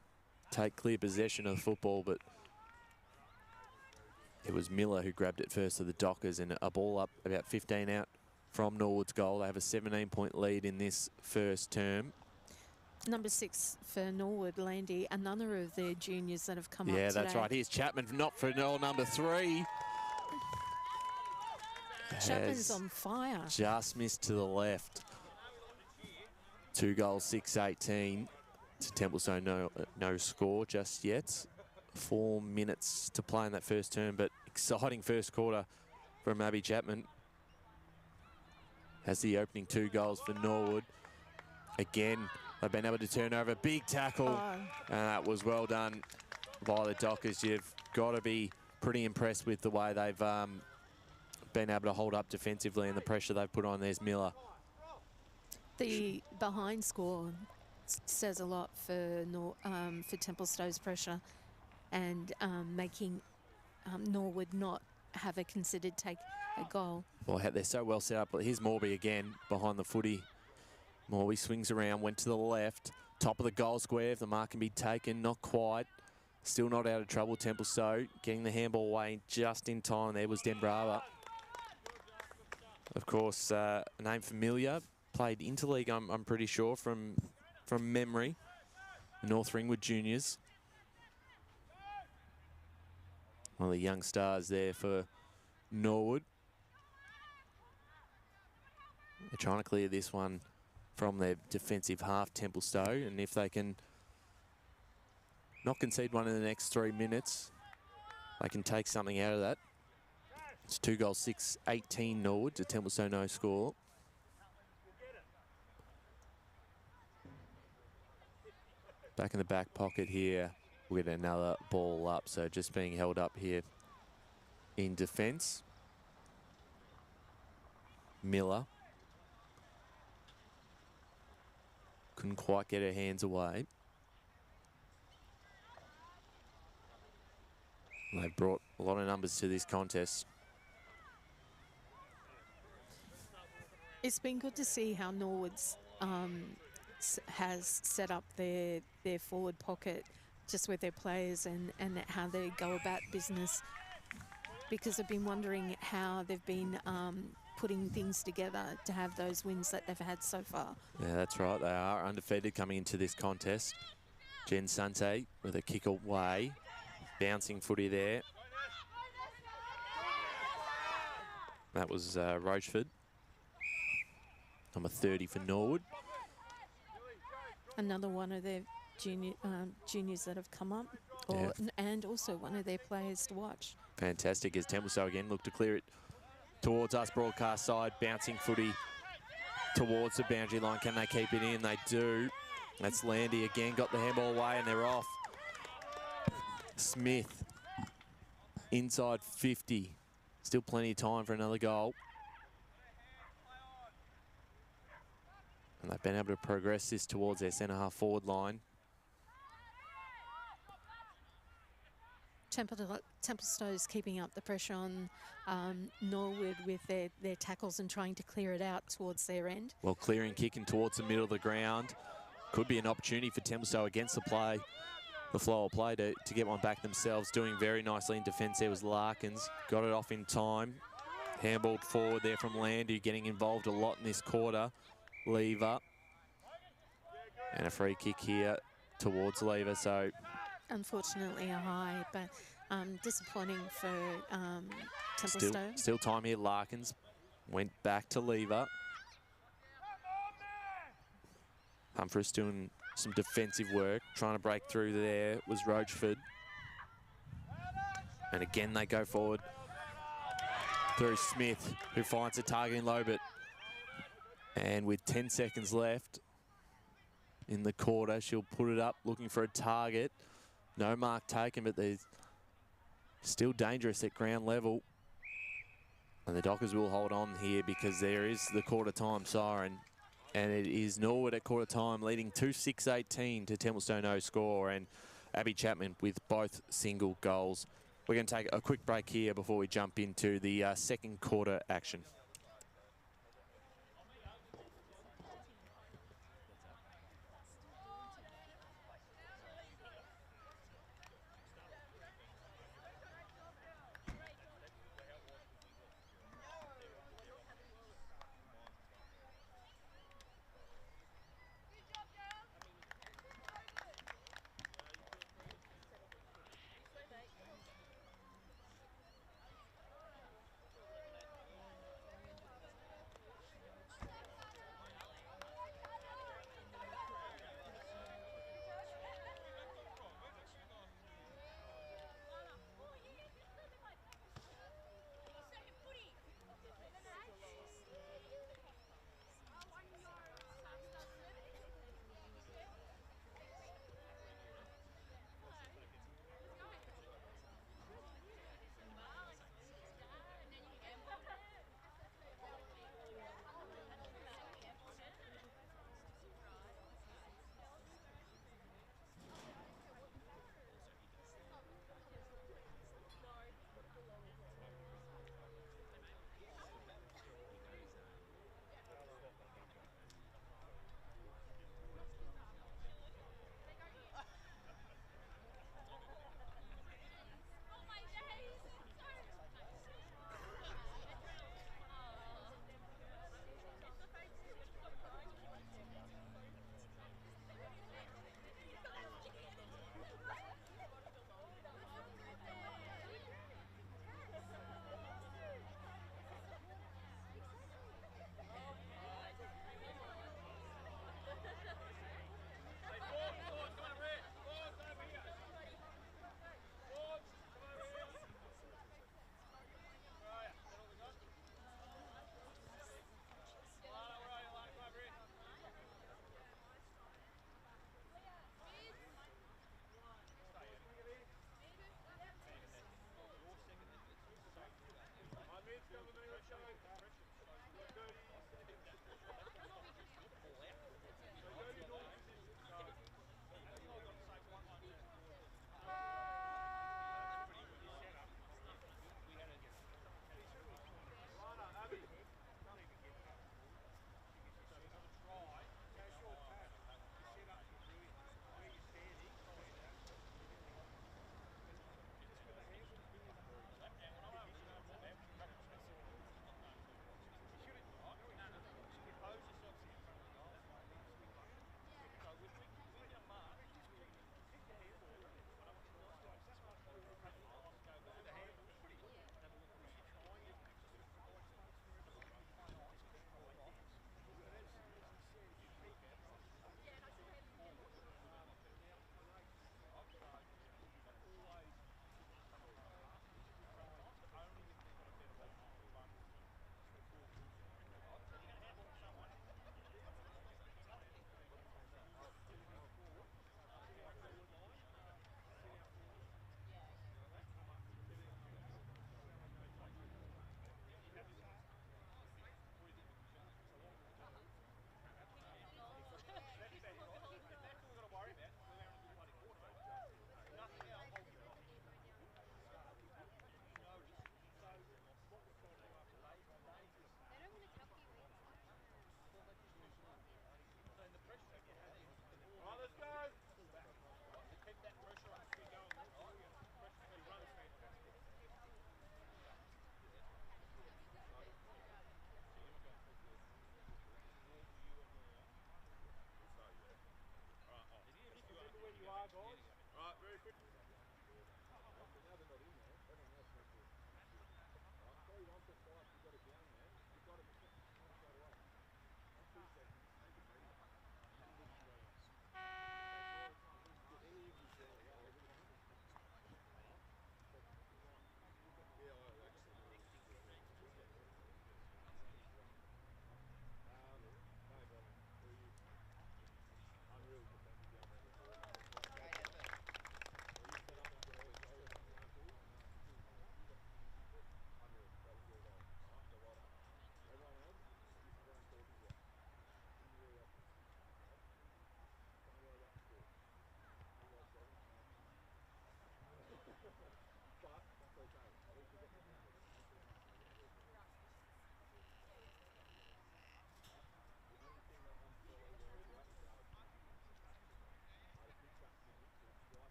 take clear possession of the football, but it was Miller who grabbed it first to the Dockers, and a ball up about 15 out from Norwood's goal. They have a 17-point lead in this first term. Number 6 for Norwood, Landy, another of their juniors that have come up today. Yeah, that's right. Here's Chapman, not for number 3. Chapman's on fire. Just missed to the left. 2 goals, 6-18 to Templestowe. No score just yet. 4 minutes to play in that first term, but exciting first quarter from Abby Chapman. Has the opening 2 goals for Norwood. Again, they've been able to turn over. Big tackle. And that was well done by the Dockers. You've got to be pretty impressed with the way they've been able to hold up defensively and the pressure they've put on. There's Miller. The behind score says a lot for Templestowe's pressure and making Norwood not have a considered take a goal. Well, they're so well set up. Here's Morby again behind the footy. Morby swings around, went to the left. Top of the goal square, if the mark can be taken, not quite. Still not out of trouble, Templestowe. Getting the handball away just in time. There was Denbrava. Of course, a name familiar. Played interleague, I'm pretty sure, from memory. North Ringwood Juniors. One of the young stars there for Norwood. They're trying to clear this one from their defensive half, Templestowe, and if they can not concede one in the next 3 minutes, they can take something out of that. It's 2 goals, 6-18 Norwood to Templestowe no score. Back in the back pocket here, we'll get another ball up, so just being held up here in defence. Miller. Couldn't quite get her hands away. They've brought a lot of numbers to this contest. It's been good to see how Norwood's has set up their forward pocket just with their players and how they go about business, because I've been wondering how they've been putting things together to have those wins that they've had so far. Yeah, that's right. They are undefeated coming into this contest. Jen Sante with a kick away. Bouncing footy there. That was Rochford. Number 30 for Norwood. Another one of their juniors that have come up, and also one of their players to watch. Fantastic as Templestowe again look to clear it towards us broadcast side. Bouncing footy towards the boundary line. Can they keep it in? They do. That's Landy again. Got the handball away and they're off. Smith inside 50. Still plenty of time for another goal. And they've been able to progress this towards their centre-half forward line. Templestowe's keeping up the pressure on Norwood with their tackles and trying to clear it out towards their end. Well, clearing, kicking towards the middle of the ground. Could be an opportunity for Templestowe against the play. The flow of play to get one back themselves. Doing very nicely in defence there was Larkins. Got it off in time. Handballed forward there from Landy, getting involved a lot in this quarter. Lever. And a free kick here towards Lever. So unfortunately a high, but disappointing for Templestowe. Still time here. Larkins went back to Lever. Humphreys doing some defensive work. Trying to break through there was Rochford. And again they go forward through Smith, who finds a target in Lobert. And with 10 seconds left in the quarter, she'll put it up looking for a target. No mark taken, but they're still dangerous at ground level. And the Dockers will hold on here because there is the quarter time siren. And it is Norwood at quarter time leading 2-6-18 to Templestowe no score. And Abby Chapman with both single goals. We're going to take a quick break here before we jump into the second quarter action.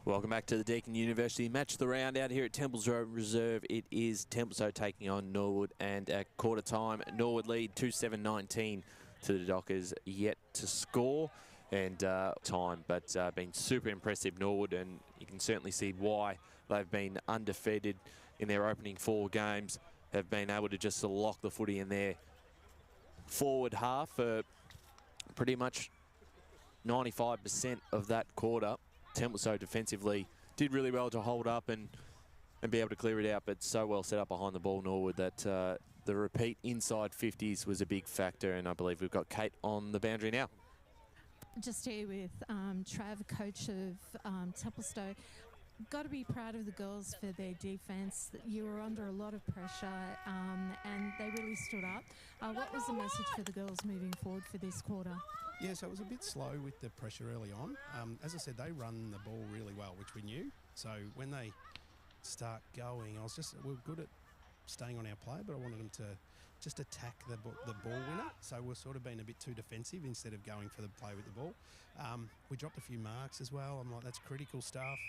Welcome back to the Deakin University Match of the Round out here at Templestowe Reserve. It is Templestowe taking on Norwood, and at quarter time, Norwood lead 2-7-19 to the Dockers, yet to score and time, but been super impressive, Norwood, and you can certainly see why they've been undefeated in their opening 4 games, have been able to just lock the footy in their forward half for pretty much 95% of that quarter. Templestowe defensively did really well to hold up and be able to clear it out, but so well set up behind the ball, Norwood, that the repeat inside 50s was a big factor, and I believe we've got Kate on the boundary now. Just here with Trav, coach of Templestowe. Got to be proud of the girls for their defence. You were under a lot of pressure and they really stood up. What was the message for the girls moving forward for this quarter? Yeah, so it was a bit slow with the pressure early on. As I said, they run the ball really well, which we knew. So when they start going, we're good at staying on our play, but I wanted them to just attack the ball winner. So we're sort of being a bit too defensive instead of going for the play with the ball. We dropped a few marks as well. I'm like, that's critical stuff.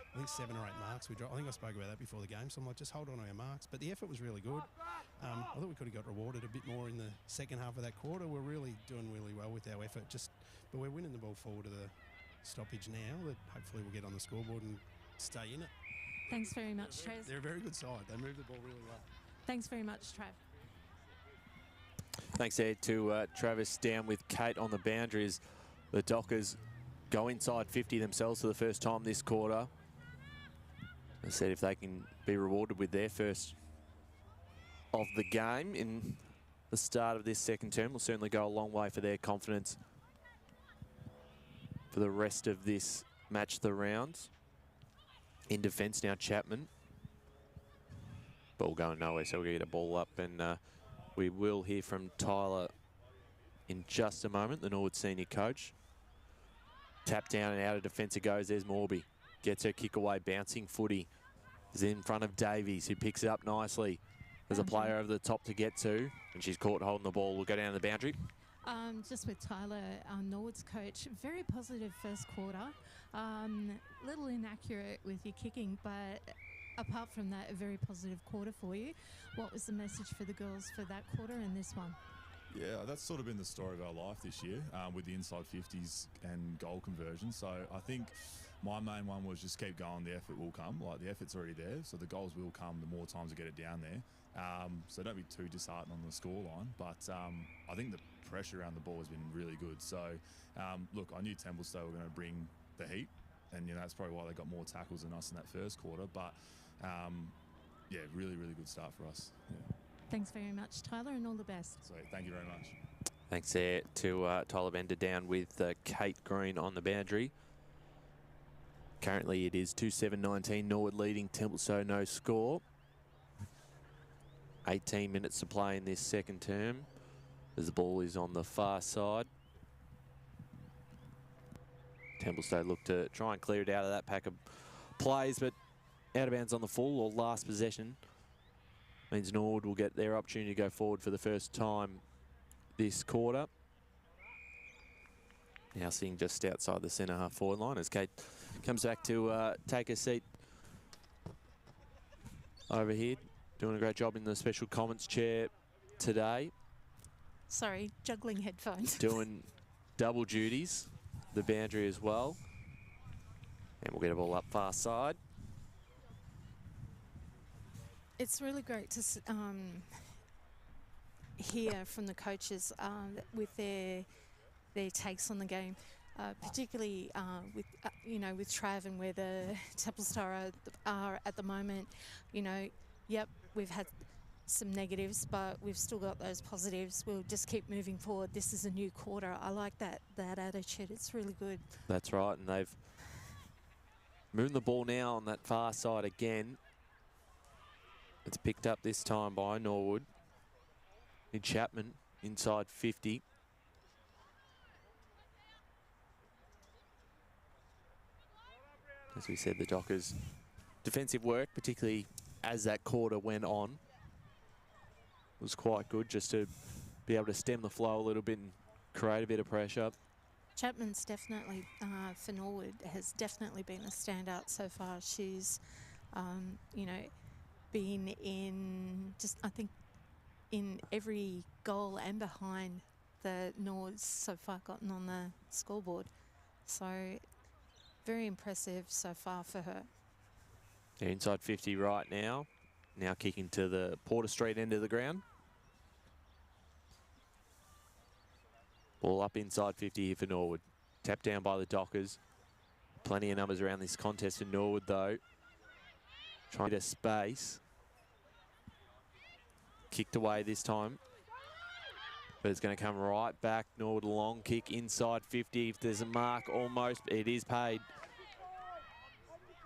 I think 7 or 8 marks we dropped. I think I spoke about that before the game, so I'm like, just hold on to our marks. But the effort was really good. I thought we could have got rewarded a bit more in the second half of that quarter. We're really doing really well with our effort, but we're winning the ball forward to the stoppage now. That hopefully we'll get on the scoreboard and stay in it. Thanks very much, Trav. They're a very good side. They move the ball really well. Thanks very much, Trav. Thanks there to Travis down with Kate on the boundaries. The Dockers go inside 50 themselves for the first time this quarter. I said if they can be rewarded with their first of the game in the start of this second term, will certainly go a long way for their confidence for the rest of this match, the rounds. In defence now, Chapman. Ball going nowhere, so we're going to get a ball up, and we will hear from Tyler in just a moment, the Norwood senior coach. Tap down and out of defence it goes. There's Morby. Gets her kick away, bouncing footy. Is in front of Davies, who picks it up nicely. There's a player over the top to get to, and she's caught holding the ball. We'll go down to the boundary. Just with Tyler, Norwood's coach, very positive first quarter. Little inaccurate with your kicking, but apart from that, a very positive quarter for you. What was the message for the girls for that quarter and this one? Yeah, that's sort of been the story of our life this year with the inside 50s and goal conversion. So I think my main one was just keep going. The effort will come. Like, the effort's already there, so the goals will come the more times we get it down there. So don't be too disheartened on the scoreline. But I think the pressure around the ball has been really good. So, look, I knew Templestowe were going to bring the heat, and that's probably why they got more tackles than us in that first quarter. But, yeah, really, really good start for us. Yeah. Thanks very much, Tyler, and all the best. Sweet. Thank you very much. Thanks there to Tyler Bender down with Kate Green on the boundary. Currently it is 2-7-19, Norwood leading, Templestowe no score. 18 minutes to play in this second term as the ball is on the far side. Templestowe look to try and clear it out of that pack of plays, but out of bounds on the full or last possession means Norwood will get their opportunity to go forward for the first time this quarter. Now sitting just outside the centre half forward line as Kate comes back to take a seat over here. Doing a great job in the special comments chair today. Sorry, juggling headphones. Doing double duties, the boundary as well. And we'll get a ball up far side. It's really great to hear from the coaches with their takes on the game, particularly with Trav and where the Templestowe are at the moment. Yep, we've had some negatives, but we've still got those positives. We'll just keep moving forward. This is a new quarter. I like that attitude. It's really good. That's right, and they've moved the ball now on that far side again. It's picked up this time by Norwood. Chapman inside 50. As we said, the Dockers' defensive work, particularly as that quarter went on, was quite good, just to be able to stem the flow a little bit and create a bit of pressure. Chapman's definitely, for Norwood, has definitely been a standout so far. She's, you know, been in just, I think, in every goal and behind the Nords so far gotten on the scoreboard. So very impressive so far for her. They're inside 50 right now. Now kicking to the Porter Street end of the ground. Ball up inside 50 here for Norwood. Tapped down by the Dockers. Plenty of numbers around this contest for Norwood though. Trying to get a space. Kicked away this time. But it's going to come right back. Norwood, a long kick inside 50. If there's a mark, almost, it is paid.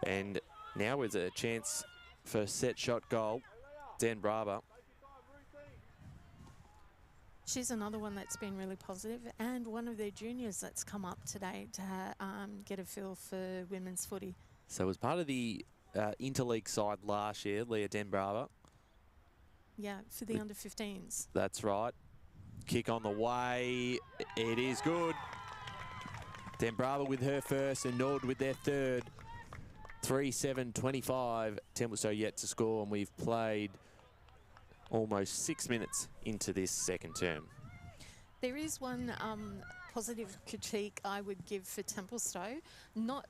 And now is a chance for a set shot goal. Dan Brava. She's another one that's been really positive, and one of their juniors that's come up today to get a feel for women's footy. So as part of the interleague side last year, Leah Denbrava. Yeah, for the under-15s. That's right. Kick on the way. It is good. Denbrava with her first and Nord with their third. 3-7-25. Templestowe yet to score, and we've played almost 6 minutes into this second term. There is one positive critique I would give for Templestowe, not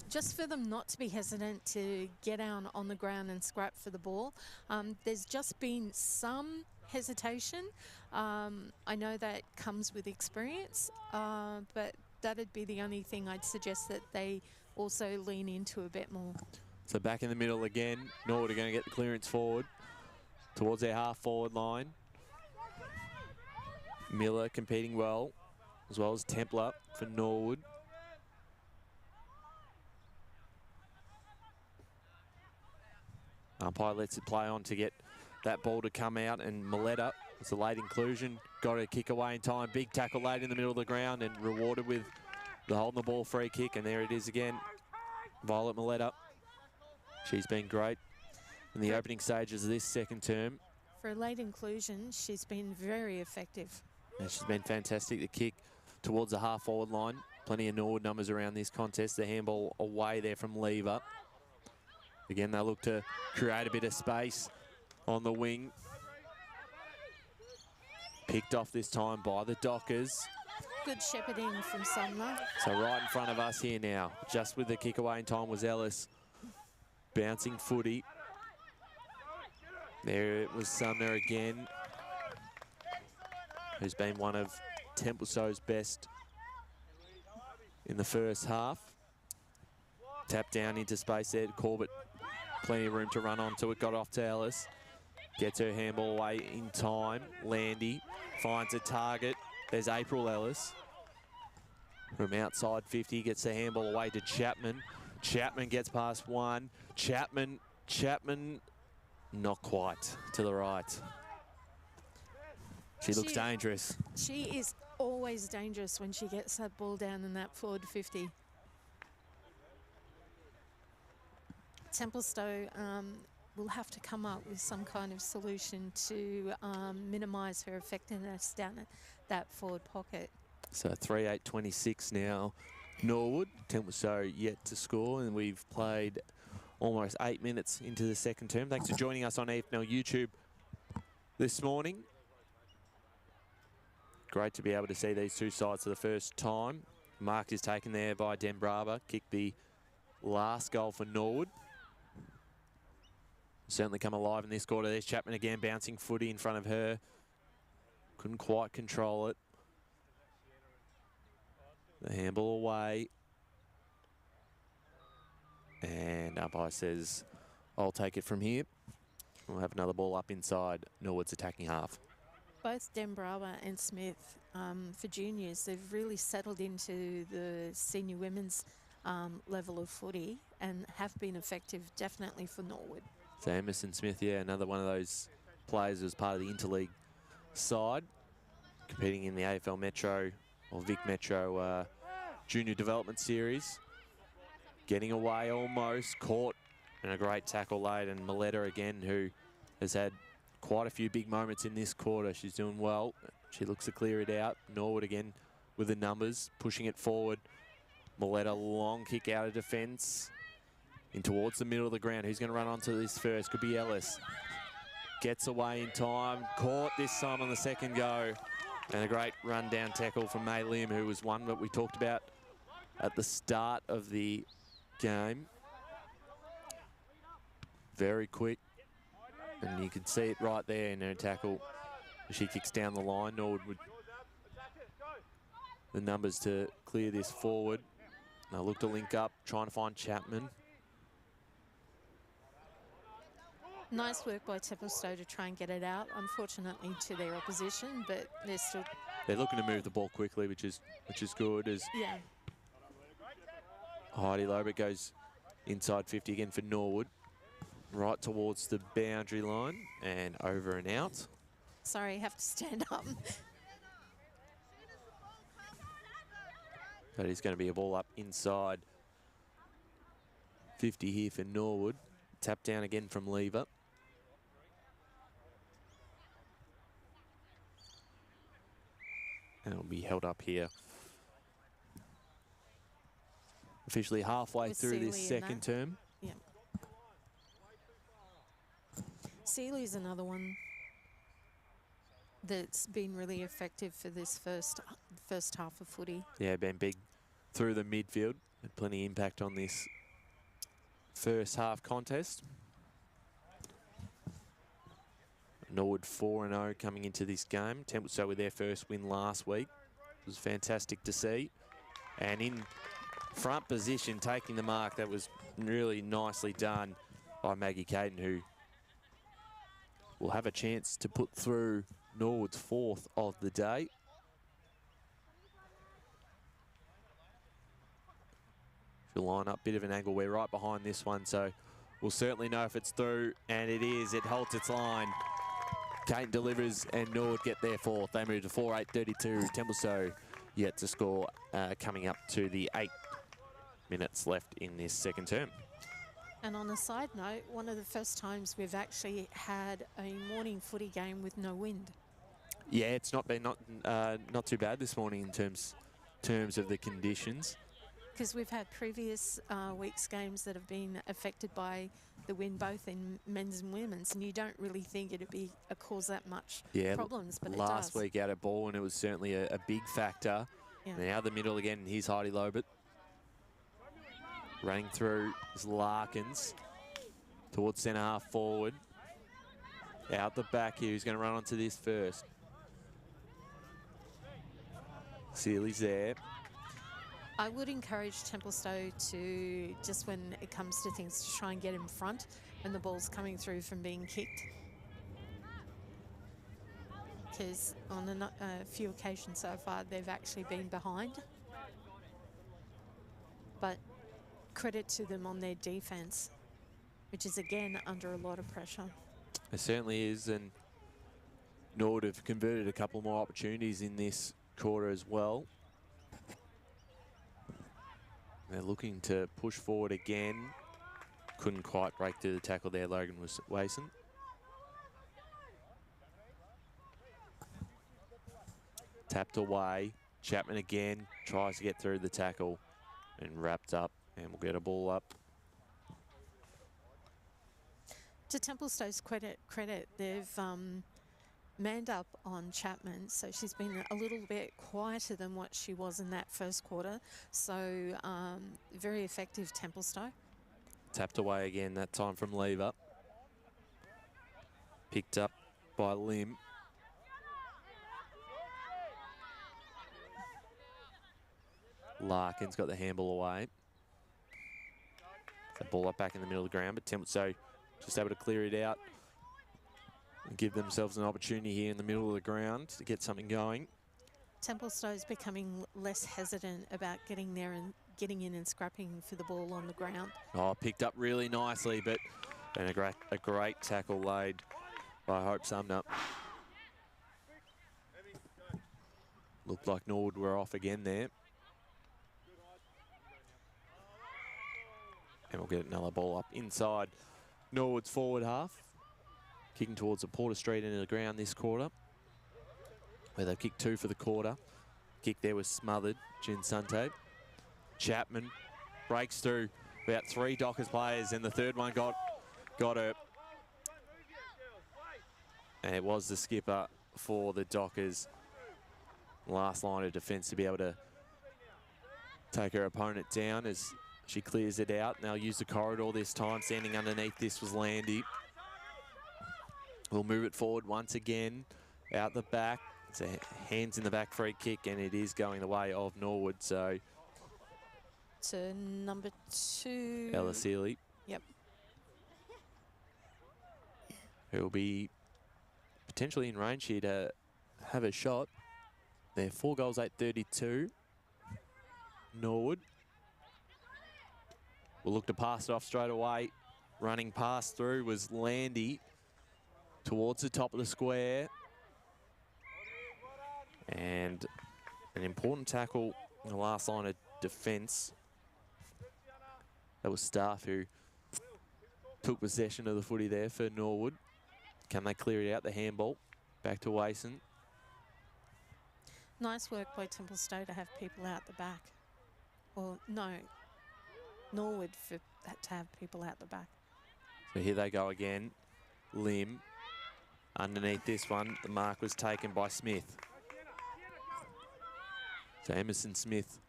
just for them not to be hesitant to get down on the ground and scrap for the ball. There's just been some hesitation. I know that comes with experience, but that'd be the only thing I'd suggest that they also lean into a bit more. So back in the middle again. Norwood are going to get the clearance forward towards their half-forward line. Miller competing well, as well as Templar for Norwood. Umpire lets it play on to get that ball to come out, and Maletta, it's a late inclusion, got a kick away in time. Big tackle late in the middle of the ground and rewarded with the holding the ball free kick, and there it is again. Violet Maletta. She's been great in the opening stages of this second term. For a late inclusion, she's been very effective. And she's been fantastic. The kick towards the half-forward line. Plenty of Norwood numbers around this contest. The handball away there from Lever. Again, they look to create a bit of space on the wing. Picked off this time by the Dockers. Good shepherding from Sumner. So right in front of us here now, just with the kick away in time, was Ellis. Bouncing footy. There it was Sumner again, who's been one of Templestowe's best in the first half. Tap down into space there. Corbett, plenty of room to run onto it. Got off to Ellis. Gets her handball away in time. Landy finds a target. There's April Ellis. From outside 50, gets the handball away to Chapman. Chapman gets past one. Chapman, not quite to the right. She looks dangerous. She is always dangerous when she gets that ball down in that forward 50. Templestowe will have to come up with some kind of solution to minimise her effectiveness down at that forward pocket. So 3-8-26 now. Norwood, Templestowe yet to score, and we've played almost 8 minutes into the second term. Thanks for joining us on EFNL YouTube this morning. Great to be able to see these two sides for the first time. Mark is taken there by Denbrava. Kicked the last goal for Norwood. Certainly come alive in this quarter. There's Chapman again, bouncing footy in front of her. Couldn't quite control it. The handball away. And umpire says, I'll take it from here. We'll have another ball up inside Norwood's attacking half. Both Denbrava and Smith, for juniors, they've really settled into the senior women's level of footy and have been effective, definitely for Norwood. So Emerson Smith, yeah, another one of those players who was part of the interleague side, competing in the AFL Metro or Vic Metro Junior Development Series. Getting away almost, caught, and a great tackle late. And Maletta again, who has had quite a few big moments in this quarter. She's doing well. She looks to clear it out. Norwood again with the numbers, pushing it forward. Milletta, long kick out of defence. In towards the middle of the ground. Who's going to run onto this first? Could be Ellis. Gets away in time. Caught this time on the second go. And a great run-down tackle from May Lim, who was one that we talked about at the start of the game. Very quick. And you can see it right there in her tackle. She kicks down the line. Norwood with the numbers to clear this forward. Now look to link up, trying to find Chapman. Nice work by Templestowe to try and get it out, unfortunately to their opposition, but they're looking to move the ball quickly, which is good. As yeah. Heidi Lobert goes inside 50 again for Norwood, right towards the boundary line and over and out. Sorry, have to stand up. That is going to be a ball up inside 50 here for Norwood. Tap down again from Lever. And it'll be held up here. Officially halfway through this second term. Yeah. Sealy's another one that's been really effective for this first half of footy. Yeah, been big through the midfield. Had plenty of impact on this first half contest. Norwood 4-0 coming into this game. Templestowe with their first win last week. It was fantastic to see. And in front position, taking the mark, that was really nicely done by Maggie Caden, who will have a chance to put through Norwood's fourth of the day. She'll line up, bit of an angle. We're right behind this one, so we'll certainly know if it's through, and it is. It holds its line. Kate delivers, and Norwood get their fourth. They move to 4-8-32. Templestowe yet to score, coming up to the 8 minutes left in this second term. And on a side note, one of the first times we've actually had a morning footy game with no wind. Yeah, it's not been not too bad this morning in terms of the conditions. Because we've had previous weeks' games that have been affected by the wind, both in men's and women's, and you don't really think it'd be cause that much problems, but it does. Last week out of ball, and it was certainly a big factor. Yeah. Now the middle again, here's Heidi Lobert. Running through is Larkins towards centre half forward. Out the back here, who's going to run onto this first? Sealy's there. I would encourage Templestowe to, just when it comes to things, to try and get in front when the ball's coming through from being kicked. Because on a few occasions so far, they've actually been behind. But credit to them on their defence, which is, again, under a lot of pressure. It certainly is, and Norwood have converted a couple more opportunities in this quarter as well. They're looking to push forward again. Couldn't quite break through the tackle there, Logan Wason. Tapped away. Chapman again tries to get through the tackle and wrapped up, and we'll get a ball up. To Templestowe's credit, they've manned up on Chapman, so she's been a little bit quieter than what she was in that first quarter. So very effective, Templestowe. Tapped away again, that time from Lever. Picked up by Lim. Larkin's got the handball away. The ball up back in the middle of the ground, but Templestowe just able to clear it out and give themselves an opportunity here in the middle of the ground to get something going. Templestowe's becoming less hesitant about getting there and getting in and scrapping for the ball on the ground. Oh, picked up really nicely, but and a great tackle laid by Hope Sumner. Looked like Norwood were off again there. And we'll get another ball up inside Norwood's forward half. Kicking towards the Porter Street end of the ground this quarter, where they've kicked 2 for the quarter. kick there was smothered. Jin Sante. Chapman breaks through about 3 Dockers players, and the third one got her. And it was the skipper for the Dockers. Last line of defence to be able to take her opponent down as she clears it out. Now use the corridor this time. Standing underneath this was Landy. We'll move it forward once again. Out the back. It's a hands in the back free kick, and it is going the way of Norwood. So to number 2. Ella Seeley. Yep. Who will be potentially in range here to have a shot. They're 4 goals, 8-32. Norwood will look to pass it off straight away. Running pass through was Landy towards the top of the square. And an important tackle in the last line of defence. That was Staff who took possession of the footy there for Norwood. Can they clear it out? The handball back to Wason. Nice work by Templestowe to have people out the back. Or no, Norwood to have people out the back. So here they go again. Lim. Underneath this one, the mark was taken by Smith. So Emerson Smith.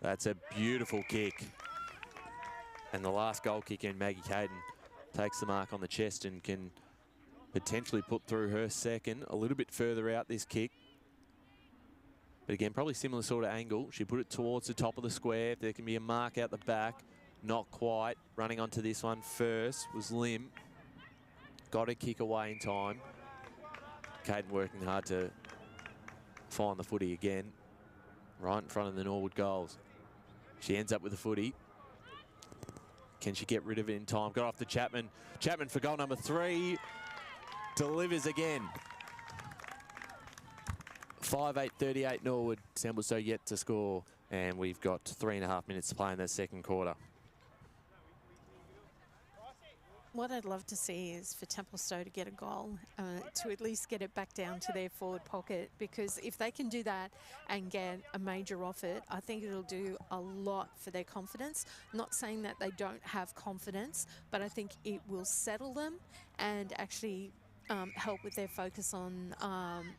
That's a beautiful kick. And the last goal kicker in Maggie Caden takes the mark on the chest and can potentially put through her second. A little bit further out this kick. But again, probably similar sort of angle. She put it towards the top of the square. If there can be a mark out the back, not quite. Running onto this one first was Lim. Got a kick away in time. Caden working hard to find the footy again. Right in front of the Norwood goals. She ends up with the footy. Can she get rid of it in time? Got off to Chapman. Chapman for goal number 3. Delivers again. 5-8-38 Norwood. Templestowe yet to score. And we've got 3.5 minutes to play in the second quarter. What I'd love to see is for Templestowe to get a goal, to at least get it back down to their forward pocket, because if they can do that and get a major off it, I think it'll do a lot for their confidence. Not saying that they don't have confidence, but I think it will settle them and actually help with their focus on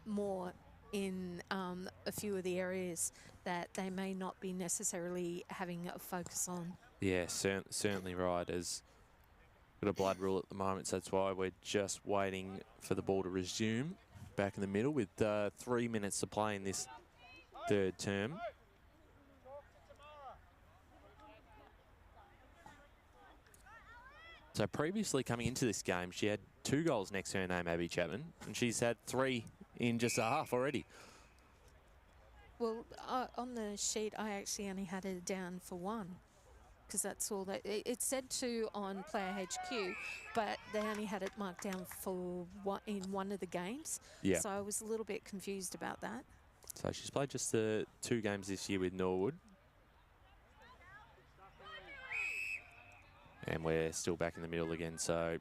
more in a few of the areas that they may not be necessarily having a focus on. Yeah, certainly right. As got a blood rule at the moment, so that's why we're just waiting for the ball to resume. Back in the middle with 3 minutes to play in this third term. So previously coming into this game, she had 2 goals next to her name, Abby Chapman, and she's had 3 in just a half already. Well, on the sheet, I actually only had it down for 1. Because that's all that it said 2 on Player HQ, but they only had it marked down for in one of the games. Yeah. So I was a little bit confused about that. So she's played just the 2 games this year with Norwood. And we're still back in the middle again, so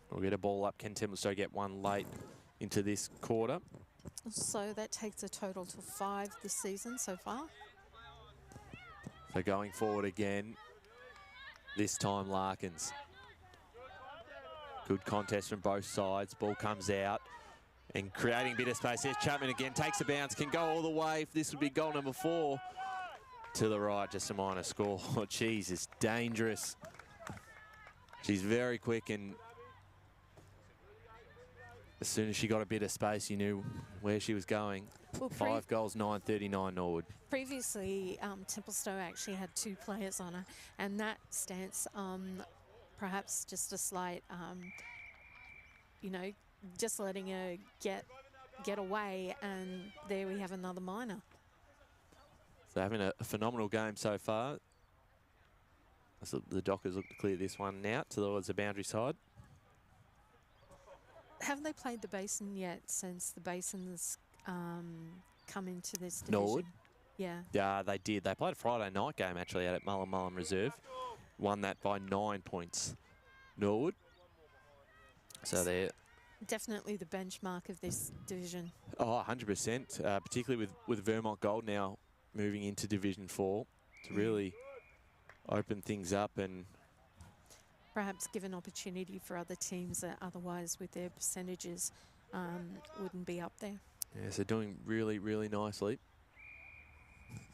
we'll get a ball up. Can Templestowe get one late into this quarter? So that takes a total to 5 this season so far. So going forward again, this time Larkins. Good contest from both sides. Ball comes out and creating a bit of space. There's Chapman again, takes a bounce, can go all the way. This would be goal number 4. To the right, just a minor score. Oh, geez, it's dangerous. She's very quick, and as soon as she got a bit of space, you knew where she was going. Well, 5 goals, 9-39 Norwood. Previously, Templestowe actually had 2 players on her, and that stance, perhaps just a slight, you know, just letting her get away, and there we have another minor. So having a phenomenal game so far. So the Dockers look to clear this one out towards the boundary side. Have they played the Basin yet since the Basin's come into this division? Norwood? Yeah. Yeah, they did. They played a Friday night game actually out at Mullen Reserve. Won that by 9 points. Norwood. So they're definitely the benchmark of this division. Oh, 100%, particularly with Vermont Gold now moving into Division 4 to really open things up and Perhaps give an opportunity for other teams that otherwise with their percentages wouldn't be up there. yeah, so doing really, really nicely.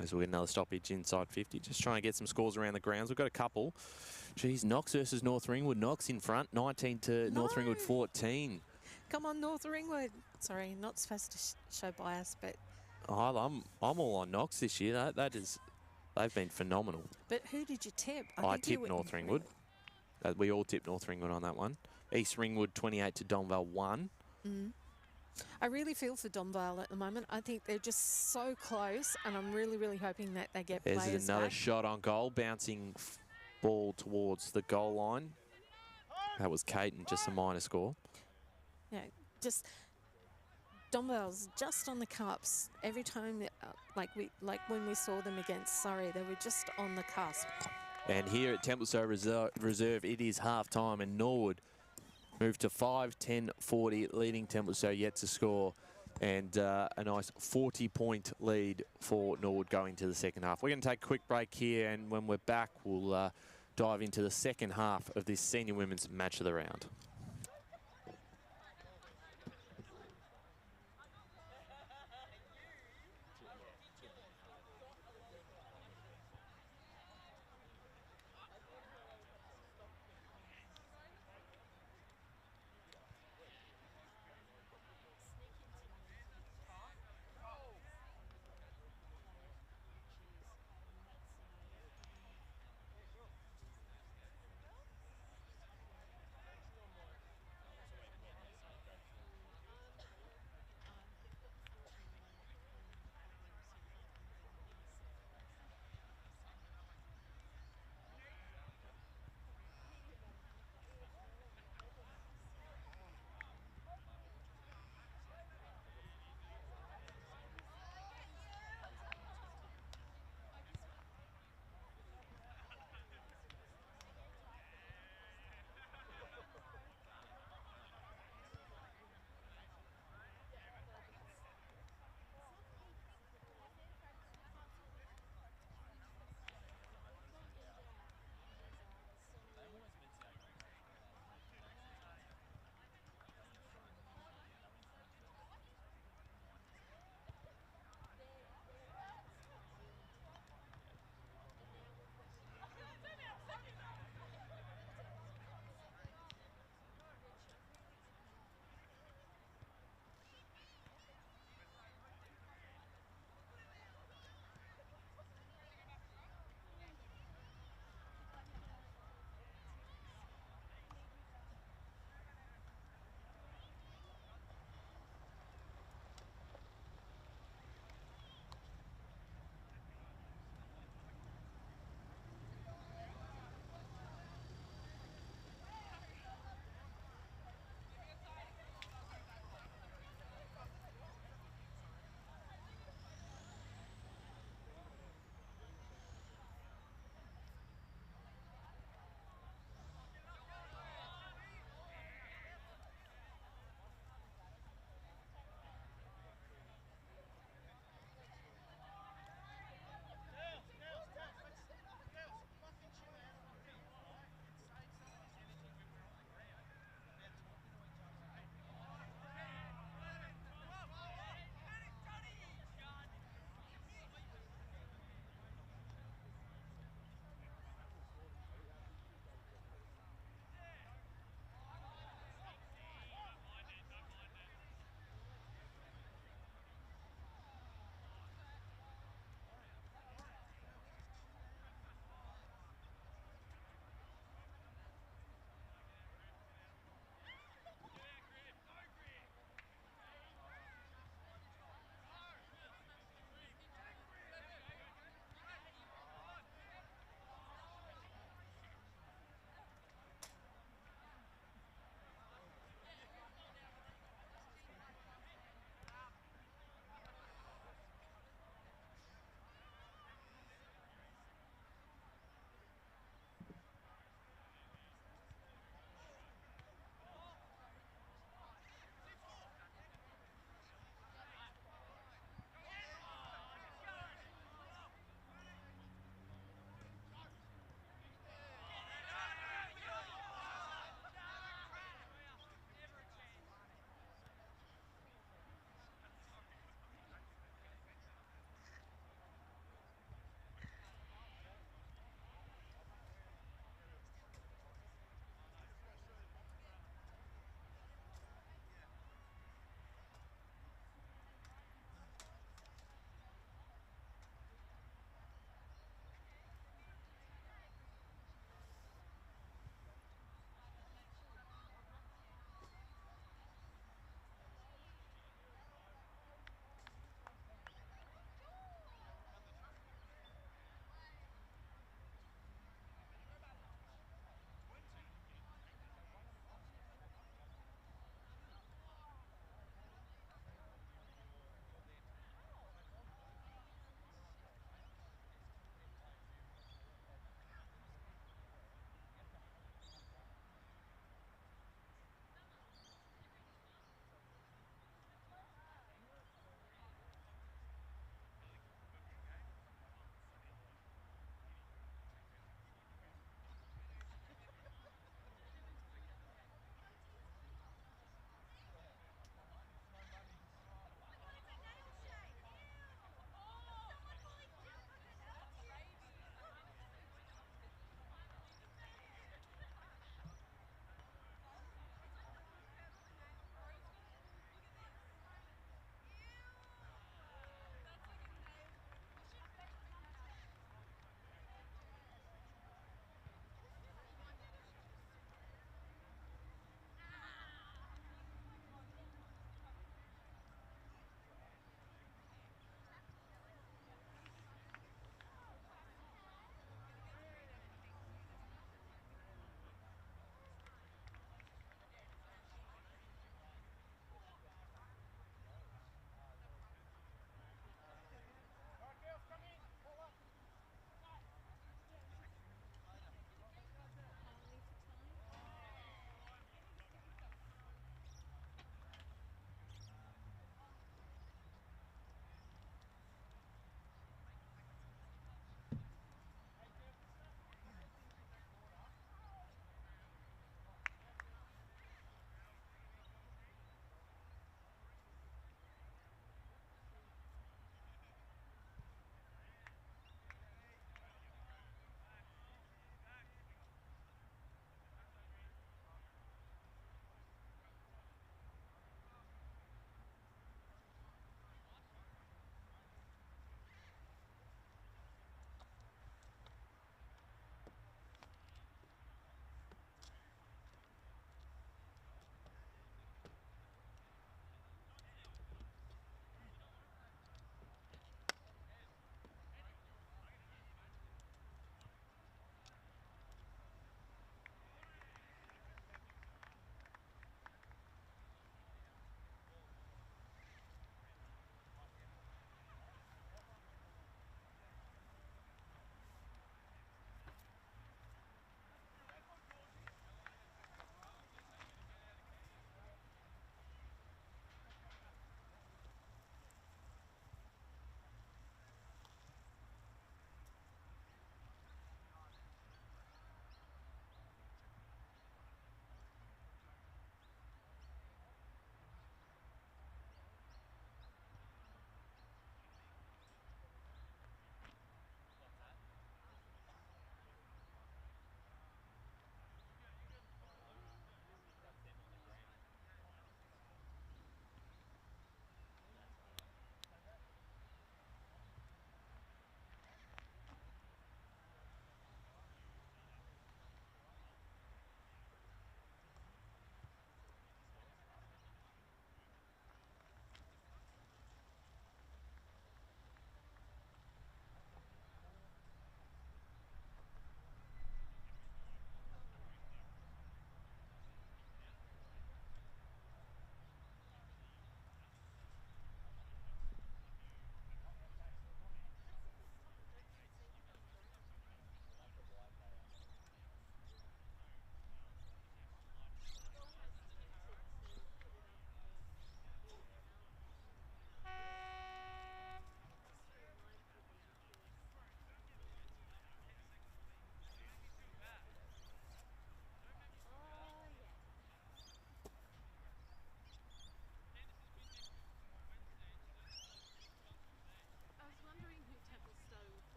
As we get another stoppage inside 50, just trying to get some scores around the grounds. We've got a couple. Geez, Knox versus North Ringwood. Knox in front, 19 to North Ringwood 14. Come on, North Ringwood. Sorry, not supposed to show bias, but I'm all on Knox this year. They've been phenomenal. but who did you tip? I think you tipped went North Ringwood. We all tipped North Ringwood on that one. East Ringwood 28 to Donvale 1. I really feel for Donvale at the moment. I think they're just so close, and I'm really, really hoping that they get There's players another back. shot on goal, bouncing ball towards the goal line. That was Caton, just a minor score. Yeah, just Donvale's just on the cups every time. Like when we saw them against Surrey, they were just on the cusp. And here at Templestowe Reserve, it is half-time, and Norwood moved to 5-10-40, leading Templestowe yet to score. And a nice 40-point lead for Norwood going to the second half. We're going to take a quick break here, and when we're back, we'll dive into the second half of this senior women's match of the round.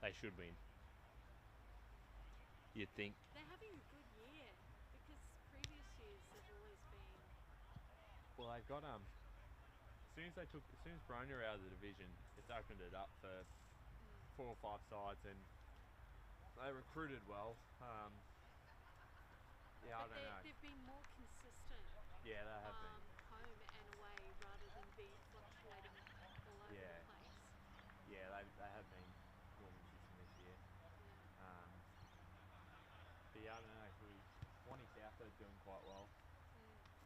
they should win. You'd think. They're having a good year because previous years have always been. Well, they've got as soon as Bronya are out of the division, it's opened it up for 4 or 5 sides, and they recruited well. Yeah, I don't know. They've been more consistent. Yeah, they have been. Home and away rather than be fluctuating all over Yeah. the place. Yeah, they have been more consistent this year. But yeah, I don't know. Swanee South are doing quite well.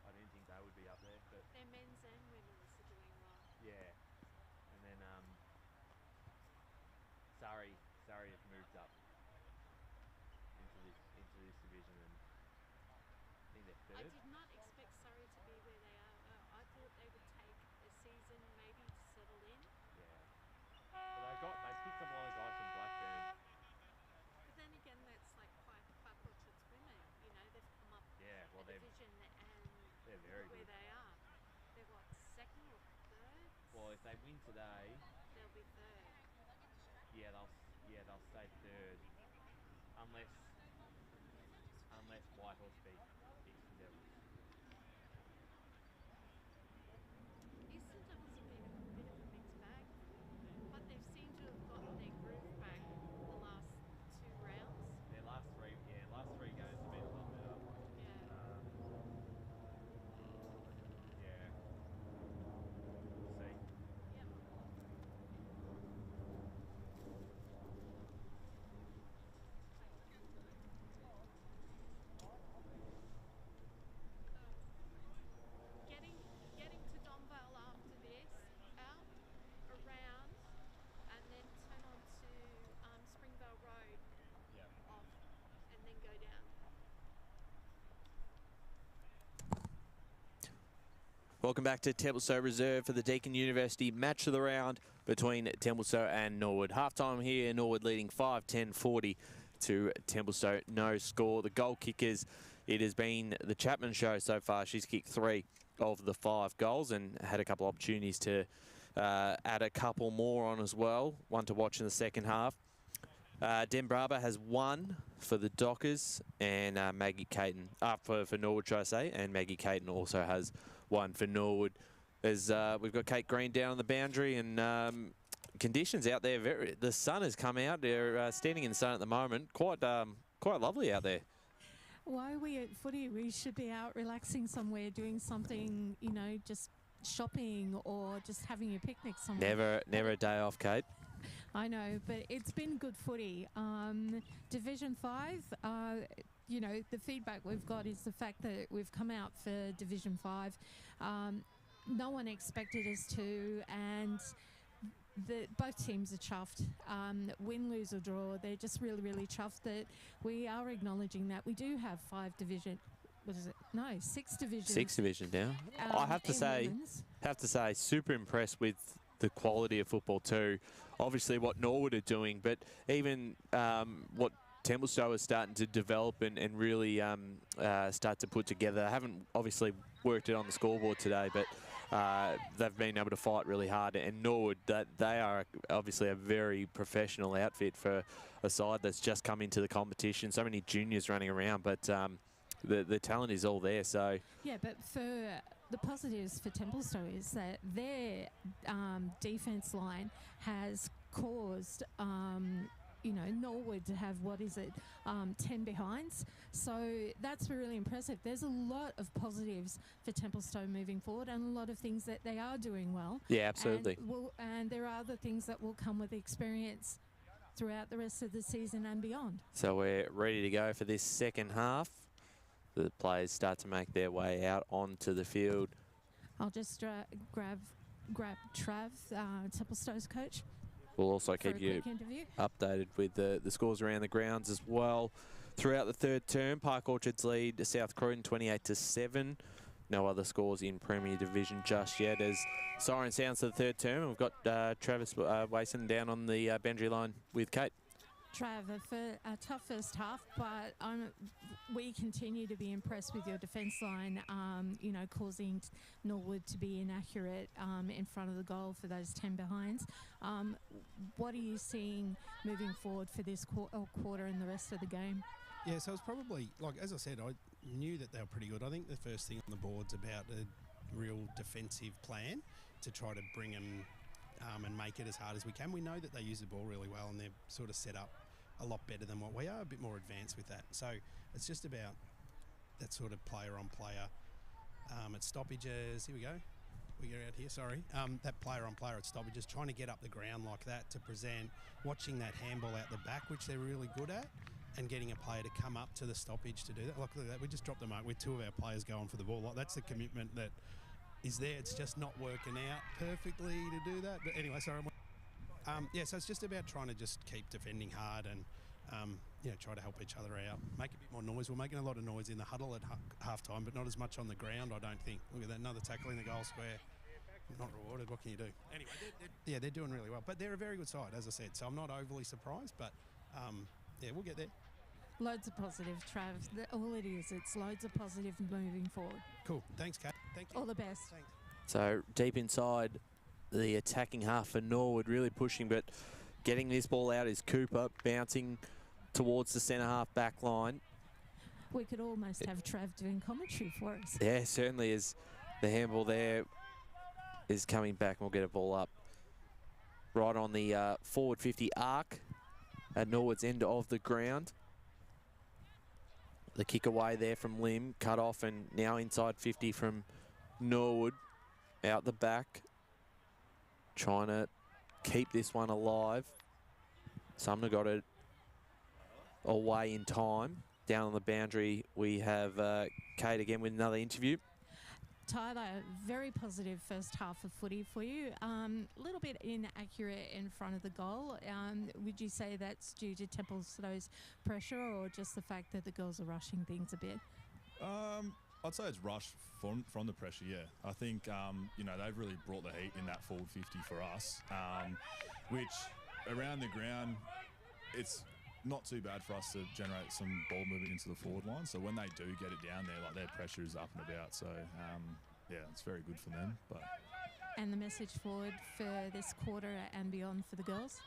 I didn't think they would be up there, but Their men's and women's are doing well. yeah. And then Surrey have moved up into this division, and I think they're I third. did not expect Surrey to be where they are. I thought they would take a season maybe to settle in. Yeah. Well, they picked up a lot of guys from Blackburn. But then again, that's like Park Orchard's women. You know, they've come up Yeah, well, a division and they're very look where good. they are. They're what, second or third? Well, if they win today, They'll be third. yeah, they'll stay third, unless Whitehorse beat Eastern Devils. Eastern Devils have been a bit of a mixed bag, but they've seemed to have gotten their groove back the last 2 rounds. Their last three games have been a lot better. Yeah. Yeah. We'll see. Yep. Getting to Donvale after this, out, around, and then turn on to Springvale Road Yeah. off, and then go down. Welcome back to Templestowe Reserve for the Deakin University match of the round between Templestowe and Norwood. Halftime here, Norwood leading 5-10-40 to Templestowe. No score. The goal kickers, it has been the Chapman show so far. She's kicked 3 of the 5 goals and had a couple opportunities to add a couple more on as well. One to watch in the second half. Den Braba has 1 for the Dockers, and Maggie Caton, for Norwood, should I say, and Maggie Caton also has 1 for Norwood. As we've got Kate Green down on the boundary, and conditions out there, the sun has come out. They're standing in the sun at the moment. Quite lovely out there. Why are we at footy? We should be out relaxing somewhere, doing something, you know, just shopping or just having a picnic somewhere. Never a day off, Kate. I know, but it's been good footy. Division 5, you know, the feedback we've got is the fact that we've come out for Division 5. No one expected us to, and both teams are chuffed. Win, lose or draw, they're just really, really chuffed that we are acknowledging that we do have 5 division. What is it? No, 6 divisions. 6 division now. I have to say, super impressed with the quality of football too. Obviously what Norwood are doing, but even what Templestowe is starting to develop and really start to put together. They haven't obviously worked it on the scoreboard today, but they've been able to fight really hard. And Norwood, they are obviously a very professional outfit for a side that's just come into the competition. So many juniors running around, but the talent is all there. So yeah, but for the positives for Templestowe is that their defence line has caused you know, Norwood to have, 10 behinds. So that's really impressive. There's a lot of positives for Templestowe moving forward and a lot of things that they are doing well. yeah, absolutely. And there are other things that will come with experience throughout the rest of the season and beyond. So we're ready to go for this second half. The players start to make their way out onto the field. I'll just grab Trav, Templestowe's coach. We'll also keep you updated with the scores around the grounds as well. Throughout the third term, Park Orchards lead South Croydon 28-7. No other scores in Premier Division just yet as siren sounds to the third term. And we've got Travis Wason down on the boundary line with Kate. Trav, a tough first half, but we continue to be impressed with your defence line, you know, causing Norwood to be inaccurate in front of the goal for those 10 behinds. What are you seeing moving forward for this quarter and the rest of the game? Yeah, so it's probably, like, as I said, I knew that they were pretty good. I think the first thing on the board's about a real defensive plan to try to bring them and make it as hard as we can. We know that they use the ball really well and they're sort of set up a lot better than what we are, a bit more advanced with that. So it's just about that sort of player on player at stoppages. Here we go. We get out here, sorry. That player on player at stoppages, trying to get up the ground like that to present, watching that handball out the back, which they're really good at, and getting a player to come up to the stoppage to do that. Look at that. We just dropped the mark with 2 of our players going for the ball. Like, that's the commitment that is there. It's just not working out perfectly to do that. But anyway, sorry. Yeah, so it's just about trying to just keep defending hard and, you know, try to help each other out. Make a bit more noise. We're making a lot of noise in the huddle at half-time, but not as much on the ground, I don't think. Look at that, another tackle in the goal square. Not rewarded. What can you do? Anyway, they're doing really well. But they're a very good side, as I said, so I'm not overly surprised, but, yeah, we'll get there. Loads of positive, Trav. All it is, it's loads of positive moving forward. Cool. Thanks, Kate. Thank you. All the best. Thanks. So deep inside the attacking half for Norwood, really pushing, but getting this ball out is Cooper, bouncing towards the centre half back line. We could almost have Trav doing commentary for us. Yeah, certainly is. The handball there is coming back, and we'll get a ball up right on the forward 50 arc at Norwood's end of the ground. The kick away there from Lim, cut off, and now inside 50 from Norwood, out the back, trying to keep this one alive. Sumner got it away in time. Down on the boundary, we have Kate again with another interview. Tyler, very positive first half of footy for you. A little bit inaccurate in front of the goal. Would you say that's due to Templestowe's pressure or just the fact that the girls are rushing things a bit? I'd say it's rushed from the pressure, yeah. I think, you know, they've really brought the heat in that forward 50 for us, which around the ground, it's not too bad for us to generate some ball movement into the forward line. So when they do get it down there, like, their pressure is up and about. So, yeah, it's very good for them. But And the message forward for this quarter and beyond for the girls?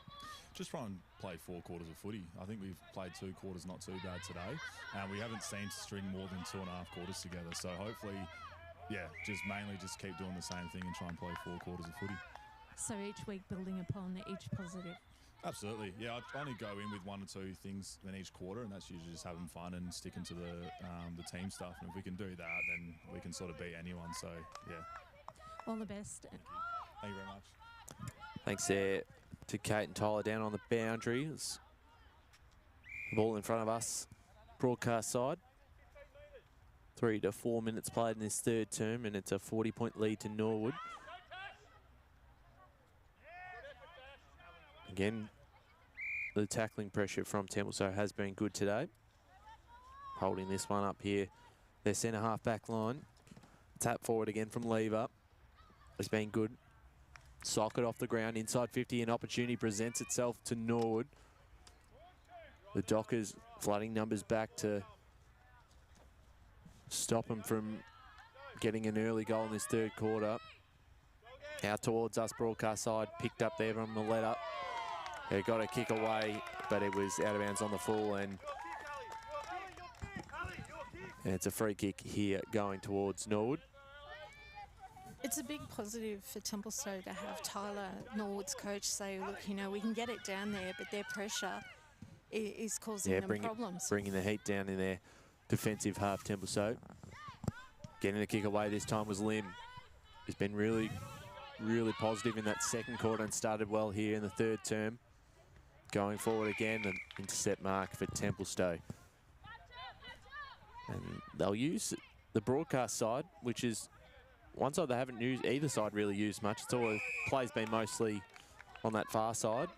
just try and play 4 quarters of footy. I think we've played 2 quarters not too bad today. And we haven't seemed to string more than 2.5 quarters together. So hopefully, yeah, mainly keep doing the same thing and try and play 4 quarters of footy. So each week building upon each positive. Absolutely, yeah. I only go in with 1 or 2 things in each quarter, and that's usually just having fun and sticking to the team stuff. And if we can do that, then we can sort of beat anyone. So, yeah. All the best. Thank you very much. Thanks there to Kate and Tyler down on the boundary. It's the ball in front of us, broadcast side. 3 to 4 minutes played in this third term, and it's a 40-point lead to Norwood. Again, the tackling pressure from Templestowe has been good today. Holding this one up here. Their centre half back line. Tap forward again from Lever. Has been good. Socket off the ground, inside 50, an opportunity presents itself to Norwood. The Dockers flooding numbers back to stop them from getting an early goal in this third quarter. Out towards us, broadcast side, picked up there from the letter. They got a kick away, but it was out of bounds on the full, and it's a free kick here going towards Norwood. It's a big positive for Templestowe to have Tyler, Norwood's coach, say, look, you know, we can get it down there, but their pressure is causing them problems. Bringing the heat down in their defensive half, Templestowe. Getting the kick away this time was Lim. He's been really positive in that second quarter and started well here in the third term. Going forward again, the intercept mark for Templestowe. And they'll use the broadcast side, which is one side they haven't used, either side really used much. It's all play's been mostly on that far side,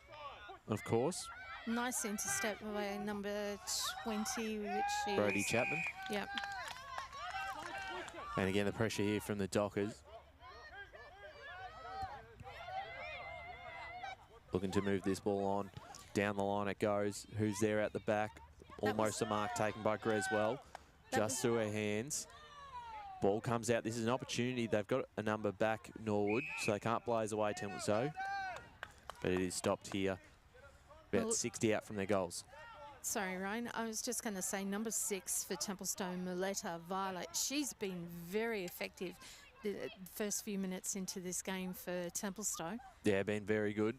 of course. Nice intercept by number 20, which is Brody Chapman. Yep. And again, the pressure here from the Dockers. Looking to move this ball on Down the line it goes. Who's there at the back? Almost a mark taken by Greswell. Just through her hands. Ball comes out. This is an opportunity. They've got a number back, Norwood, so they can't blaze away Templestowe. But it is stopped here. About 60 out from their goals. Sorry, Ryan. I was just going to say number 6 for Templestowe, Muleta Violet. She's been very effective the first few minutes into this game for Templestowe. Yeah, been very good.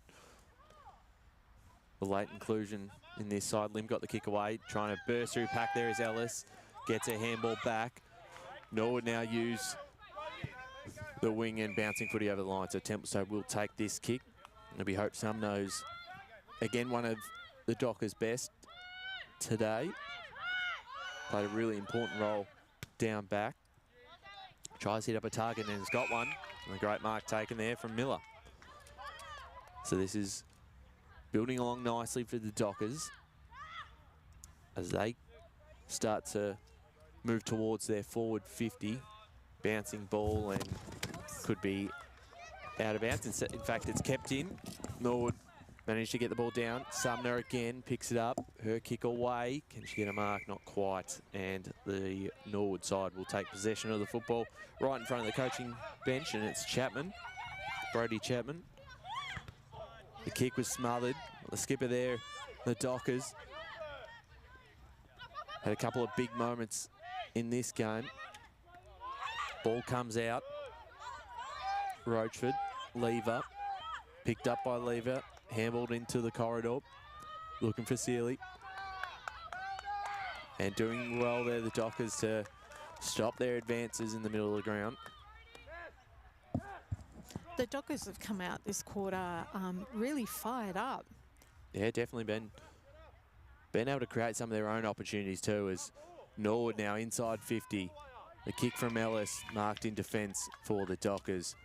The late inclusion in this side. Lim got the kick away. Trying to burst through pack there is Ellis. Gets her handball back. Norwood now use the wing and bouncing footy over the line. So Templestowe will take this kick. And we hope Sumno's, again, one of the Dockers' best today. Played a really important role down back. Tries to hit up a target and has got one. And a great mark taken there from Miller. So this is building along nicely for the Dockers as they start to move towards their forward 50. Bouncing ball and could be out of bounds. In fact, it's kept in. Norwood managed to get the ball down. Sumner again picks it up. Her kick away. Can she get a mark? Not quite. And the Norwood side will take possession of the football right in front of the coaching bench, and it's Chapman, Brodie Chapman. The kick was smothered. The skipper there, the Dockers, had a couple of big moments in this game. Ball comes out. Roachford, Lever, picked up by Lever, handballed into the corridor, looking for Sealy. And doing well there, the Dockers, to stop their advances in the middle of the ground. The Dockers have come out this quarter really fired up. Yeah, definitely been able to create some of their own opportunities too, as Norwood now inside 50. The kick from Ellis marked in defence for the Dockers.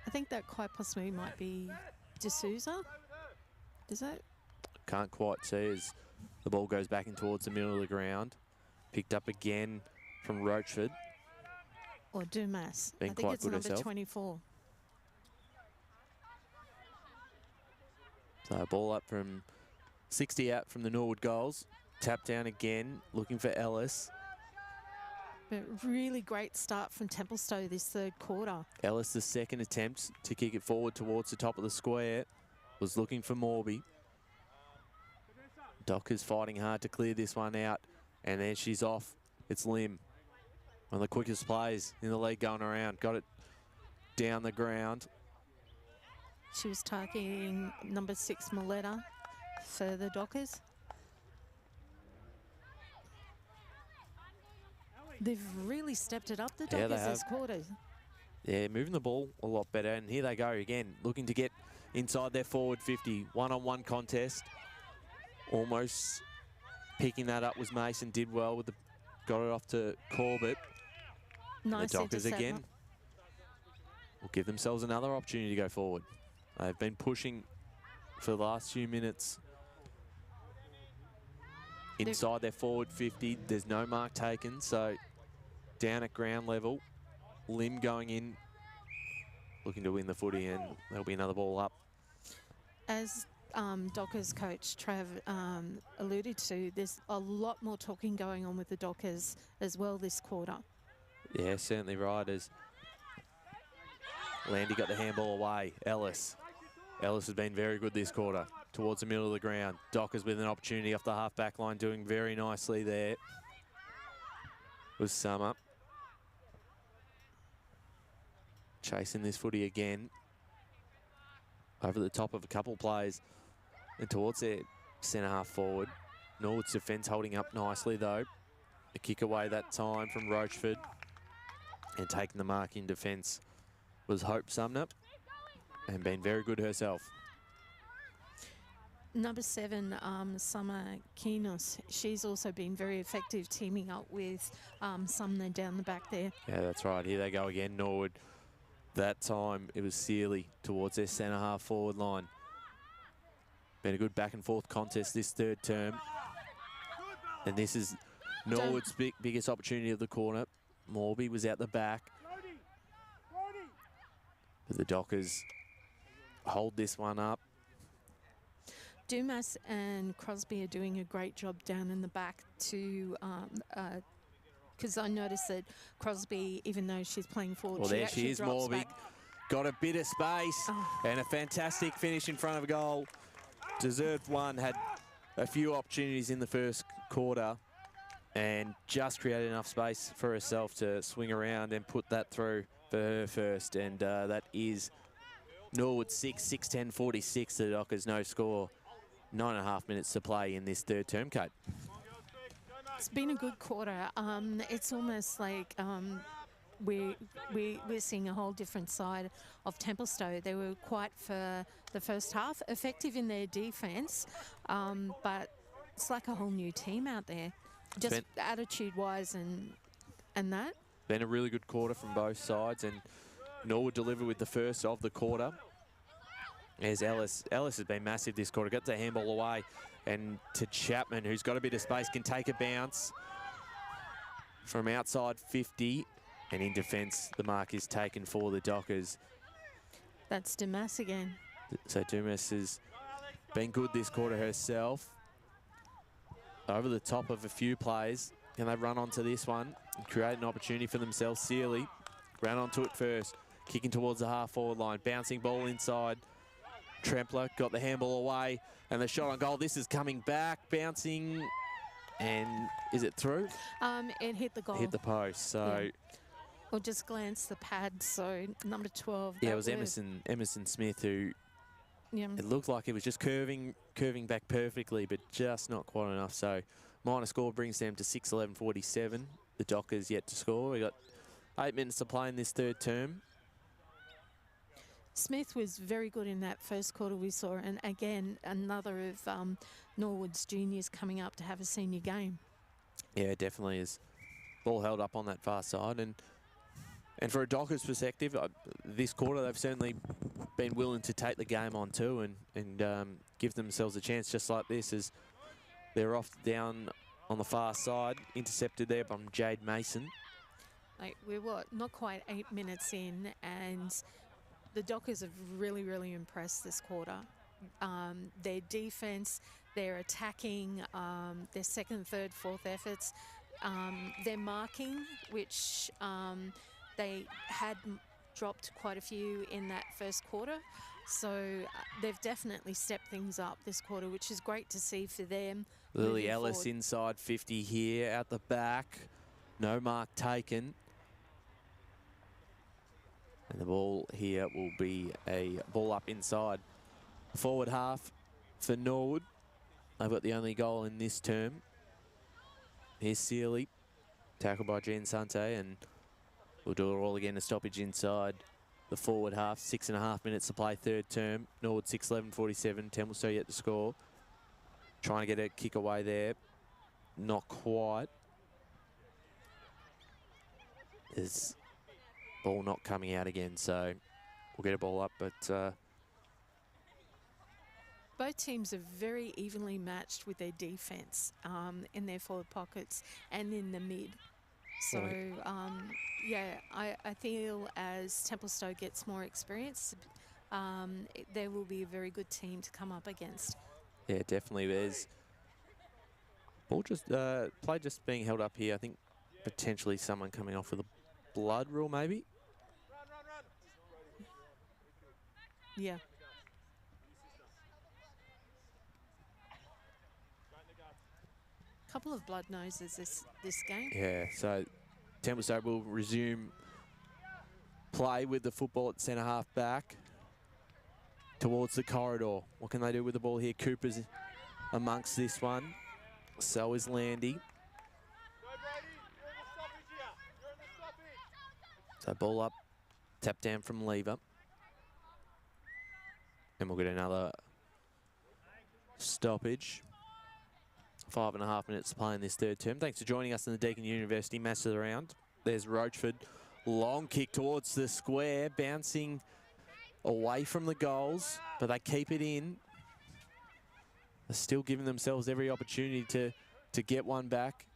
I think that quite possibly might be D'Souza. Is it? Can't quite see as the ball goes back in towards the middle of the ground. Picked up again from Roachford. Or Dumas. Been I think quite it's good number herself. 24. So ball up from 60 out from the Norwood goals. Tap down again, looking for Ellis. But really great start from Templestowe this third quarter. Ellis, the second attempt to kick it forward towards the top of the square, was looking for Morby. Dockers fighting hard to clear this one out, and then she's off. It's Lim, one of the quickest plays in the league going around. Got it down the ground. She was targeting number 6, Muleta, for the Dockers. They've really stepped it up, the Yeah, they Dockers, this have. quarter. Yeah, moving the ball a lot better, and here they go again, looking to get inside their forward 50. One-on-one contest. Almost picking that up was Mason, did well with the, got it off to Corbett. Nice The Dockers intercept. again will give themselves another opportunity to go forward. They've been pushing for the last few minutes inside their forward 50. There's no mark taken, so down at ground level. Lim going in, looking to win the footy, and there'll be another ball up. As Dockers coach Trav alluded to, there's a lot more talking going on with the Dockers as well this quarter. Yeah, certainly right, as Landy got the handball away. Ellis has been very good this quarter, towards the middle of the ground. Dockers with an opportunity off the half-back line, doing very nicely there. Was Summer. Chasing this footy again. Over the top of a couple plays and towards their centre-half forward. Norwood's defence holding up nicely though. A kick away that time from Roachford. And taking the mark in defence was Hope Sumner, and been very good herself. Number 7, Summer Kinos. She's also been very effective teaming up with Sumner down the back there. Yeah, that's right. Here they go again, Norwood. That time it was Sealy towards their centre-half forward line. Been a good back-and-forth contest this third term. And this is Norwood's biggest opportunity of the corner. Morby was out the back. But the Dockers hold this one up. Dumas and Crosby are doing a great job down in the back to because I noticed that Crosby, even though she's playing forward, Well, there she is, drops Morby. back. Got a bit of space and a fantastic finish in front of a goal. Deserved one, had a few opportunities in the first quarter and just created enough space for herself to swing around and put that through for her first. And that is Norwood 6, 6-10-46. The Dockers no score. 9.5 minutes to play in this third term, Kate. It's been a good quarter. It's almost like we're seeing a whole different side of Templestowe. They were quiet for the first half, effective in their defence, but it's like a whole new team out there, just attitude-wise and that. Been a really good quarter from both sides, and Norwood delivered with the first of the quarter. There's Ellis. Ellis has been massive this quarter. Got the handball away, and to Chapman, who's got a bit of space, can take a bounce from outside 50. And in defence, the mark is taken for the Dockers. That's Dumas again. So Dumas has been good this quarter herself. Over the top of a few plays. Can they run onto this one and create an opportunity for themselves? Searley ran onto it first. Kicking towards the half-forward line. Bouncing ball inside. Trempler got the handball away. And the shot on goal. This is coming back. Bouncing. And is it through? It hit the goal. Hit the post. So... Yeah. Or just glance the pad, so number 12. Yeah, it was Emerson Smith who it looked like it was just curving back perfectly, but just not quite enough. So minor score brings them to 6-11-47. The Dockers yet to score. We got 8 minutes to play in this third term. Smith was very good in that first quarter we saw, and again, another of Norwood's juniors coming up to have a senior game. Yeah, it definitely is. Ball held up on that far side, and for a Dockers perspective, this quarter they've certainly been willing to take the game on too and give themselves a chance just like this as they're off down on the far side, intercepted there by Jade Mason. Like we're not quite 8 minutes in, and the Dockers have really, really impressed this quarter. Their defence, their attacking, their second, third, fourth efforts, their marking, which they had dropped quite a few in that first quarter. So they've definitely stepped things up this quarter, which is great to see for them. Lily Ellis inside 50 here, out the back. No mark taken. And the ball here will be a ball up inside. Forward half for Norwood. They've got the only goal in this term. Here's Searley, tackled by Jen Sante, and we'll do it all again. A stoppage inside the forward half. 6.5 minutes to play third term. Norwood 6-11-47. Templestowe yet to score. Trying to get a kick away there. Not quite. There's ball not coming out again, so we'll get a ball up, but both teams are very evenly matched with their defence in their forward pockets and in the mid. So, yeah, I feel as Templestowe gets more experience, there will be a very good team to come up against. Yeah, definitely. There's ball just play just being held up here. I think potentially someone coming off with a blood rule, maybe. Yeah. Couple of blood noses this game. Yeah, so Templestowe will resume play with the football at centre half back towards the corridor. What can they do with the ball here? Cooper's amongst this one. So is Landy. So ball up, tap down from Lever. And we'll get another stoppage. 5.5 minutes to play in this third term. Thanks for joining us in the Deakin University Match of the Round. There's Roachford. Long kick towards the square, bouncing away from the goals, but they keep it in. They're still giving themselves every opportunity to get one back.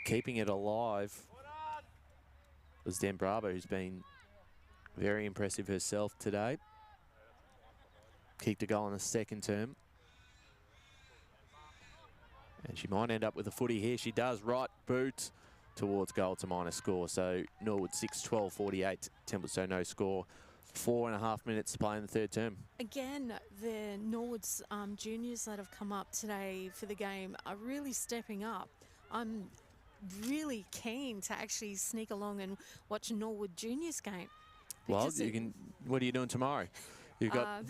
Keeping it alive was Dan Bravo, who's been very impressive herself today. Kicked a goal in the second term. And she might end up with a footy here. She does. Right boot towards goal to minus score. So Norwood 6-12-48. Templestowe no score. 4.5 minutes to play in the third term. Again, the Norwood's juniors that have come up today for the game are really stepping up. I'm really keen to actually sneak along and watch a Norwood juniors game. Well, you can. What are you doing tomorrow? You've got.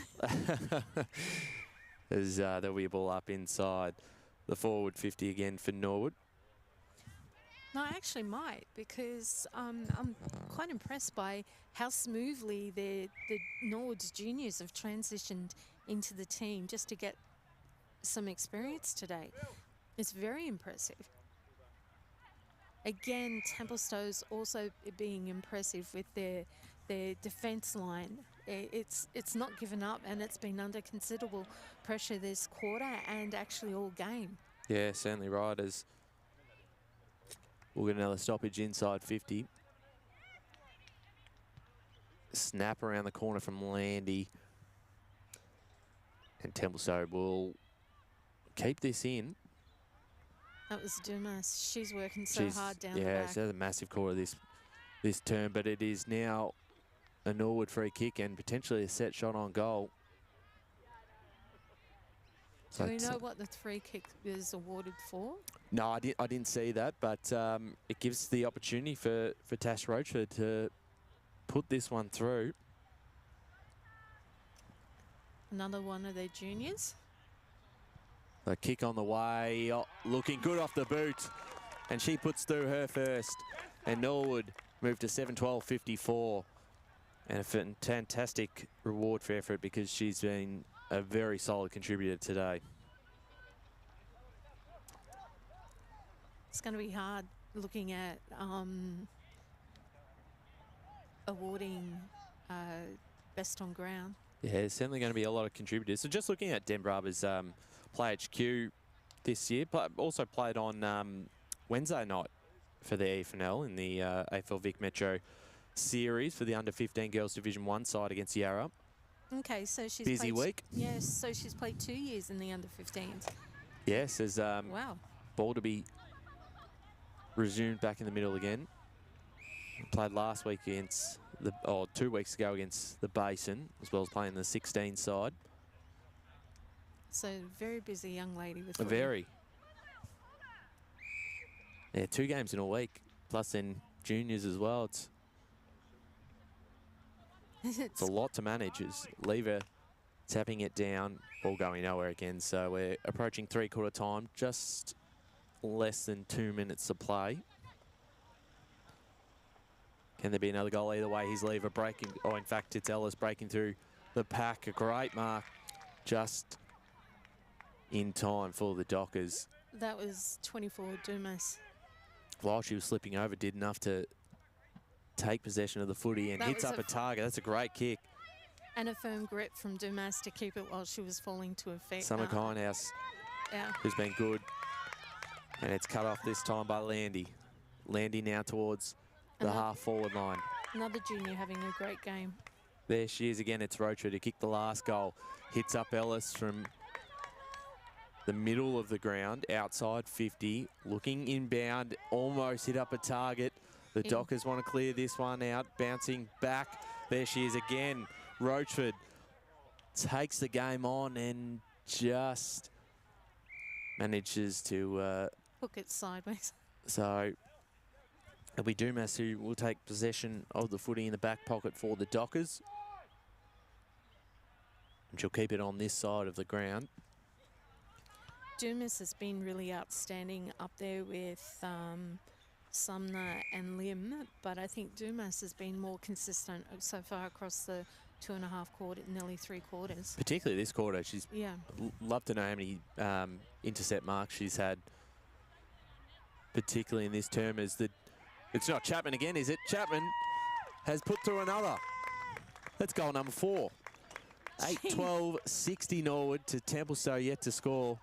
There'll be a ball up inside the forward 50 again for Norwood. No, I actually might, because I'm quite impressed by how smoothly the Norwood's juniors have transitioned into the team just to get some experience today. It's very impressive. Again, Templestowe's also being impressive with their defence line. It's not given up, and it's been under considerable pressure this quarter and actually all game. Yeah, certainly right. As we'll get another stoppage inside 50. Snap around the corner from Landy. And Templestowe will keep this in. That was Dumas. She's working so hard down the back. Yeah, she's had a massive quarter this term, but it is now a Norwood free kick and potentially a set shot on goal. Do we know what the free kick was awarded for? No, I didn't see that, but it gives the opportunity for Tash Rochford to put this one through. Another one of their juniors. A kick on the way, looking good off the boot, and she puts through her first. And Norwood moved to 7-12-54, and a fantastic reward for effort because she's been a very solid contributor today. It's going to be hard looking at awarding best on ground. Yeah, there's certainly going to be a lot of contributors. So just looking at Den Braber's Play HQ this year, also played on Wednesday night for the EFNL in the AFL Vic Metro series for the under-15 Girls Division 1 side against Yarra. Okay, so she's busy week. Yes, so she's played 2 years in the under-15s. Yes, there's wow. Ball to be resumed back in the middle again. Played last week against 2 weeks ago against the Basin, as well as playing the 16 side. So very busy young lady with very. Yeah, 2 games in a week, plus then juniors as well. It's a lot to manage. As Lever tapping it down, ball going nowhere again. So we're approaching 3/4 time, just less than 2 minutes to play. Can there be another goal either way? Here's Lever breaking, or in fact it's Ellis breaking through the pack. A great mark, just in time for the Dockers. That was 24 Dumas. While she was slipping over, did enough to take possession of the footy and hits up a target. That's a great kick. And a firm grip from Dumas to keep it while she was falling to her feet. Summer Kindhouse, who's been good. And it's cut off this time by Landy. Landy now towards the half-forward line. Another junior having a great game. There she is again. It's Rocha to kick the last goal. Hits up Ellis from the middle of the ground, outside 50. Looking inbound, almost hit up a target. The Dockers want to clear this one out. Bouncing back. There she is again. Rochford takes the game on and just manages to hook it sideways. So it'll be Dumas who will take possession of the footy in the back pocket for the Dockers. And she'll keep it on this side of the ground. Dumas has been really outstanding up there with Sumner and Lim, but I think Dumas has been more consistent so far across the 2.5 quarters, nearly 3 quarters. Particularly this quarter, she's love to know how many intercept marks she's had, particularly in this term. As it's not Chapman again, is it? Chapman has put through another. That's goal number 4. 8-12-60 Norwood to Templestowe yet to score.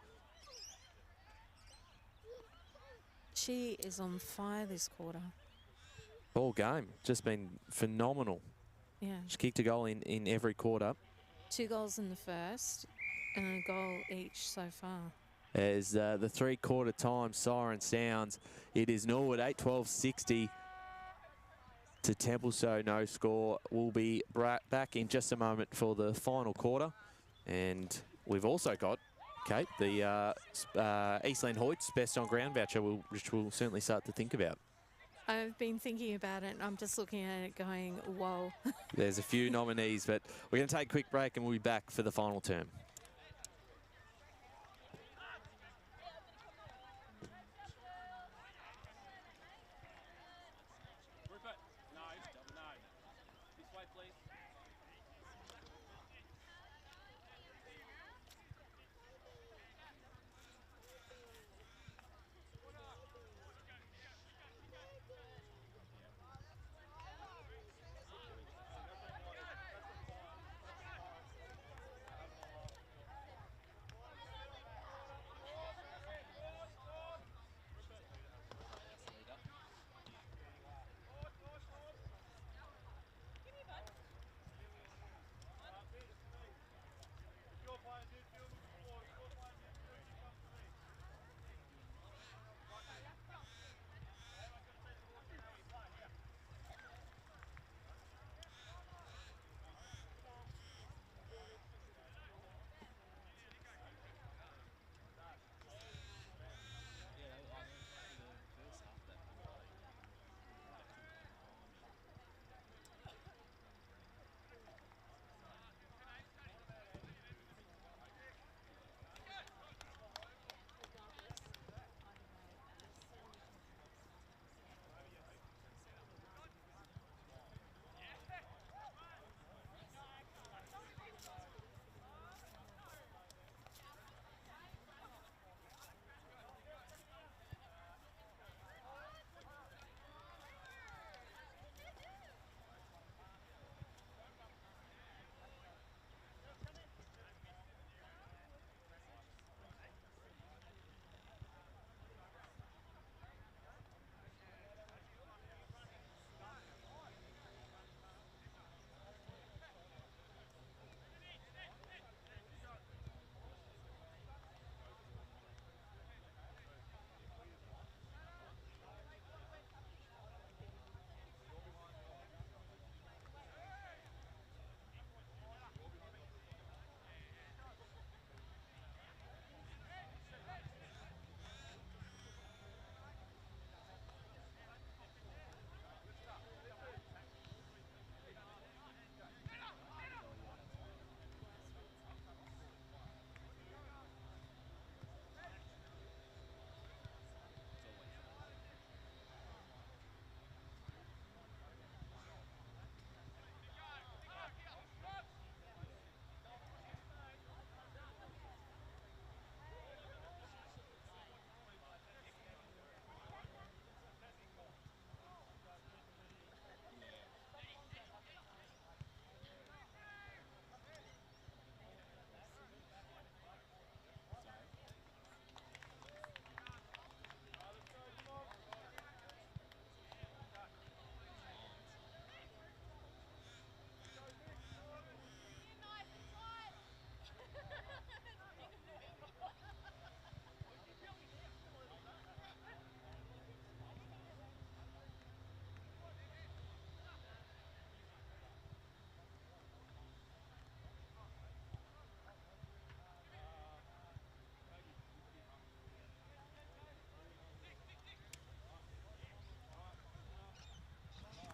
She is on fire this quarter. All game, just been phenomenal. Yeah. She kicked a goal in every quarter. 2 goals in the first and a goal each so far. As the three-quarter time siren sounds, it is Norwood 8-12-60 to Templestowe, no score. We'll be back in just a moment for the final quarter. And we've also got, Kate, the Eastland Hoyts Best on Ground voucher, which we'll certainly start to think about. I've been thinking about it, and I'm just looking at it going, whoa. There's a few nominees, but we're going to take a quick break and we'll be back for the final term.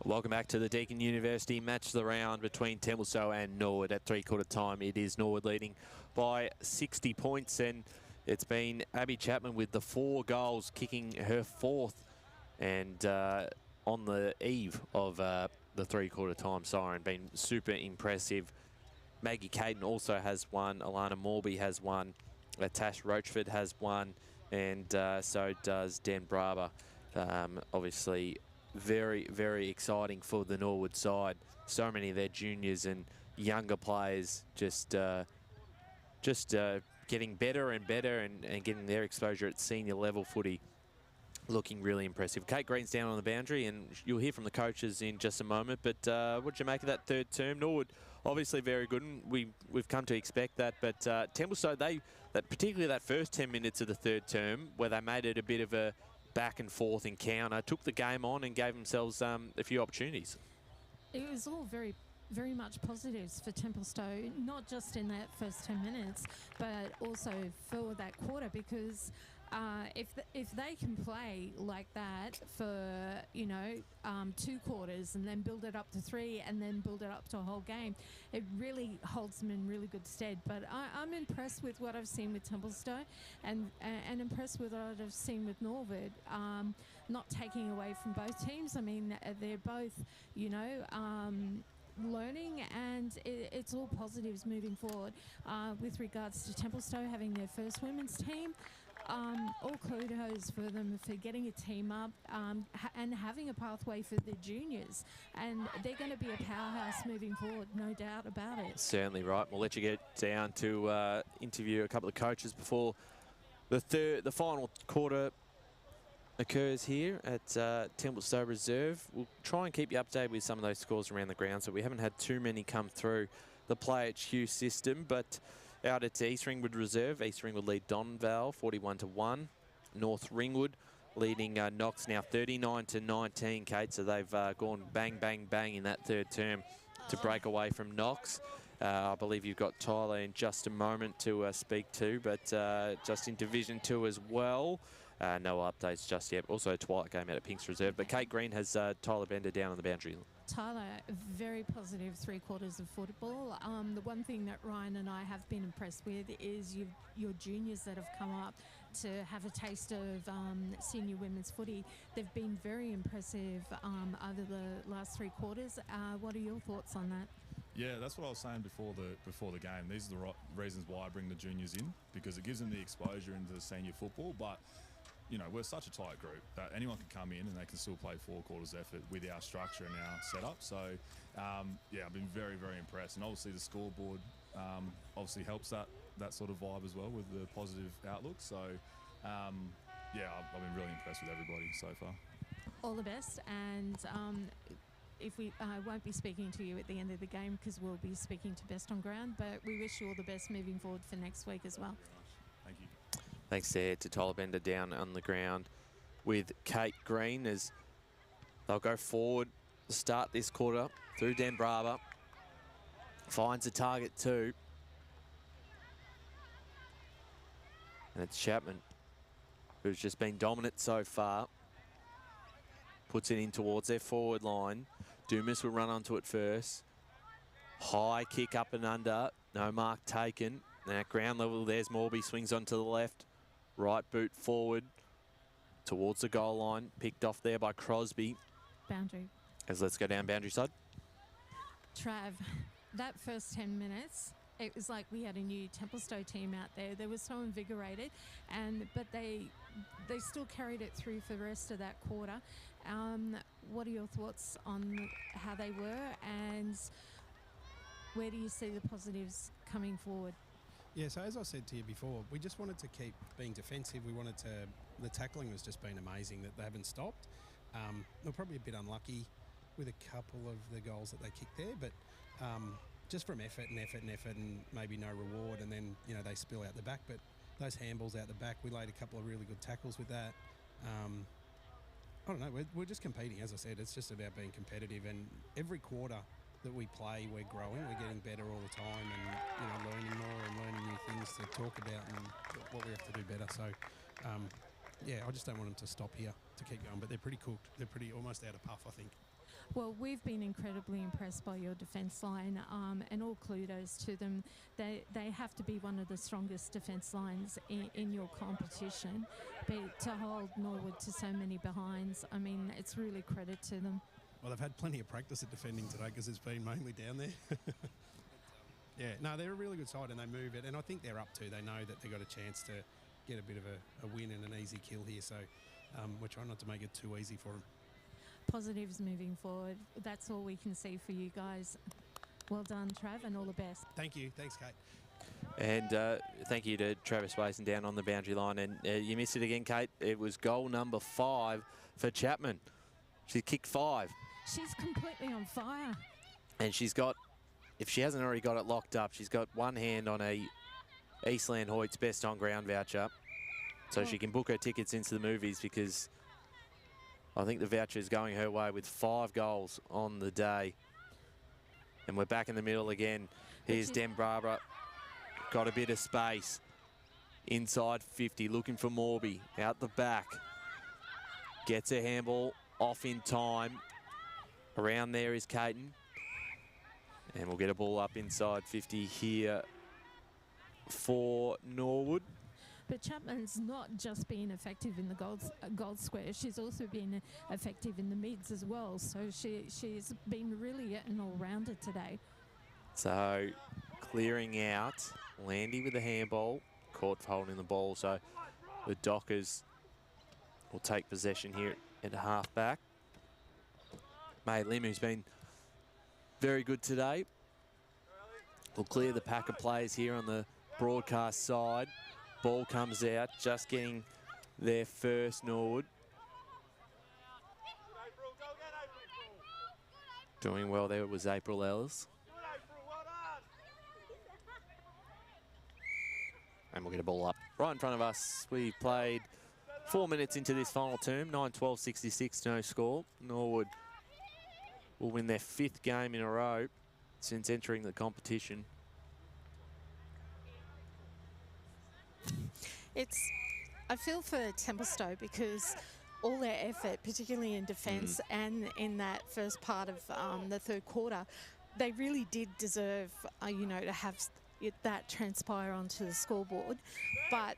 Welcome back to the Deakin University match of the round between Templestowe and Norwood. At three-quarter time, it is Norwood leading by 60 points, and it's been Abby Chapman with the 4 goals, kicking her 4th, and on the eve of the three-quarter time siren, been super impressive. Maggie Caden also has one, Alana Morby has one, Tash Rochford has one, and so does Dan Braber. Obviously, very, very exciting for the Norwood side. So many of their juniors and younger players just getting better and better and getting their exposure at senior level footy. Looking really impressive. Kate Green's down on the boundary, and you'll hear from the coaches in just a moment. But what did you make of that third term? Norwood obviously very good, and we've come to expect that. But Templestowe, particularly that first 10 minutes of the third term, where they made it a bit of a back and forth encounter, took the game on and gave themselves a few opportunities. It was all very much positives for Templestowe, not just in that first 10 minutes, but also for that quarter, because if they can play like that for 2 quarters and then build it up to 3 and then build it up to a whole game, it really holds them in really good stead. But I'm impressed with what I've seen with Templestowe and impressed with what I've seen with Norwood. Not taking away from both teams. I mean, they're both, learning, and it's all positives moving forward. With regards to Templestowe having their first women's team, all kudos for them for getting a team up and having a pathway for the juniors, and they're going to be a powerhouse moving forward, no doubt about it. Certainly right. We'll let you get down to interview a couple of coaches before the final quarter occurs here at Templestowe Reserve. We'll try and keep you updated with some of those scores around the ground, so we haven't had too many come through the Play HQ system. But out at East Ringwood Reserve, East Ringwood lead Donvale 41-1. North Ringwood leading Knox now 39-19, Kate. So they've gone bang, bang, bang in that third term to break away from Knox. I believe you've got Tyler in just a moment to speak to, but just in Division 2 as well. No updates just yet. Also a twilight game out at Pinks Reserve. But Kate Green has Tyler Bender down on the boundary. Tyler, very positive 3 quarters of football. The one thing that Ryan and I have been impressed with is your juniors that have come up to have a taste of senior women's footy. They've been very impressive over the last 3 quarters. What are your thoughts on that? Yeah, that's what I was saying before the game. These are the reasons why I bring the juniors in, because it gives them the exposure into senior football. But we're such a tight group that anyone can come in and they can still play 4 quarters effort with our structure and our setup. So, I've been very, very impressed. And obviously the scoreboard obviously helps that sort of vibe as well with the positive outlook. So, I've been really impressed with everybody so far. All the best. And I won't be speaking to you at the end of the game because we'll be speaking to Best on Ground, but we wish you all the best moving forward for next week as well. Thank you. Thanks there to Tyler Bender down on the ground with Kate Green as they'll go forward to start this quarter through Dan Brava. Finds a target too. And it's Chapman, who's just been dominant so far. Puts it in towards their forward line. Dumas will run onto it first. High kick up and under. No mark taken. Now at ground level, there's Morby. Swings onto the left. Right boot forward towards the goal line. Picked off there by Crosby. Boundary. As let's go down boundary side. Trav, that first 10 minutes, it was like we had a new Templestowe team out there. They were so invigorated, but they still carried it through for the rest of that quarter. What are your thoughts on how they were, and where do you see the positives coming forward? Yeah, so as I said to you before, we just wanted to keep being defensive. The tackling has just been amazing that they haven't stopped. They're probably a bit unlucky with a couple of the goals that they kicked there, but just from effort and maybe no reward, and then they spill out the back. But those handballs out the back, we laid a couple of really good tackles with that. I don't know, we're just competing. As I said, it's just about being competitive, and every quarter that we play, we're growing, we're getting better all the time, and learning more and learning new things to talk about and what we have to do better. So I just don't want them to stop here, to keep going, but they're pretty cooked. They're pretty almost out of puff, I think. Well, we've been incredibly impressed by your defence line, and all kudos to them. They have to be one of the strongest defence lines in your competition, but to hold Norwood to so many behinds, I mean, it's really credit to them. Well, they've had plenty of practice at defending today because it's been mainly down there. They're a really good side, and they move it, and I think they're up to. They know that they've got a chance to get a bit of a win and an easy kill here, so we're trying not to make it too easy for them. Positives moving forward. That's all we can see for you guys. Well done, Trav, and all the best. Thank you. Thanks, Kate. And thank you to Travis Wason down on the boundary line. And you missed it again, Kate. It was goal number 5 for Chapman. She kicked 5. She's completely on fire. And she's got if she hasn't already got it locked up, she's got one hand on a Eastland Hoyt's best on ground voucher. So she can book her tickets into the movies, because I think the voucher is going her way with 5 goals on the day. And we're back in the middle again. Here's Dem Barbara. Got a bit of space. Inside 50, looking for Morby. Out the back. Gets a handball off in time. Around there is Caton. And we'll get a ball up inside 50 here for Norwood. But Chapman's not just been effective in the goal square, she's also been effective in the mids as well. So she's been really an all-rounder today. So clearing out, Landy with the handball, caught for holding the ball. So the Dockers will take possession here at half-back. May Lim, who's been very good today, will clear the pack of players here on the broadcast side. Ball comes out, just getting there first, Norwood. Doing well there was April Ellis. And we'll get a ball up right in front of us. We've played 4 minutes into this final term, 9-12-66, no score. Norwood will win their 5th game in a row since entering the competition. I feel for Templestowe, because all their effort, particularly in defence and in that first part of the third quarter, they really did deserve, you know, to have that transpire onto the scoreboard. But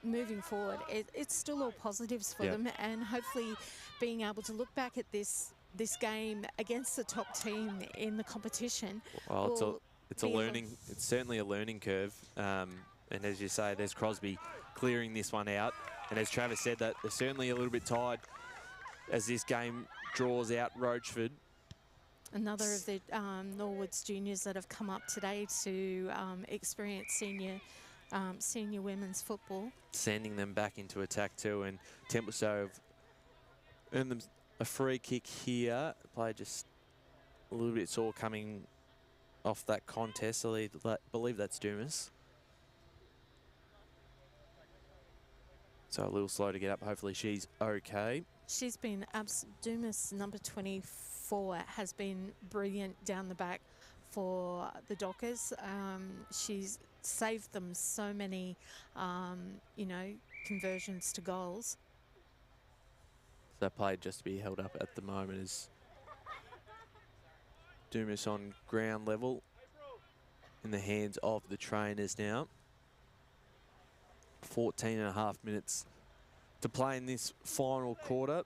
moving forward, it's still all positives for them, and hopefully being able to look back at this game against the top team in the competition. Well, it's certainly a learning curve. And as you say, there's Crosby clearing this one out. And as Travis said, that they're certainly a little bit tired as this game draws out Rochford. Another of the Norwood's juniors that have come up today to experience senior women's football. Sending them back into attack too. And Templestowe have earned them a free kick here. Player just a little bit sore coming off that contest. I believe that's Dumas. So a little slow to get up. Hopefully she's okay. She's been Dumas, number 24, has been brilliant down the back for the Dockers. She's saved them so many, you know, conversions to goals. So that play just to be held up at the moment is Dumas on ground level in the hands of the trainers now. 14.5 minutes to play in this final quarter.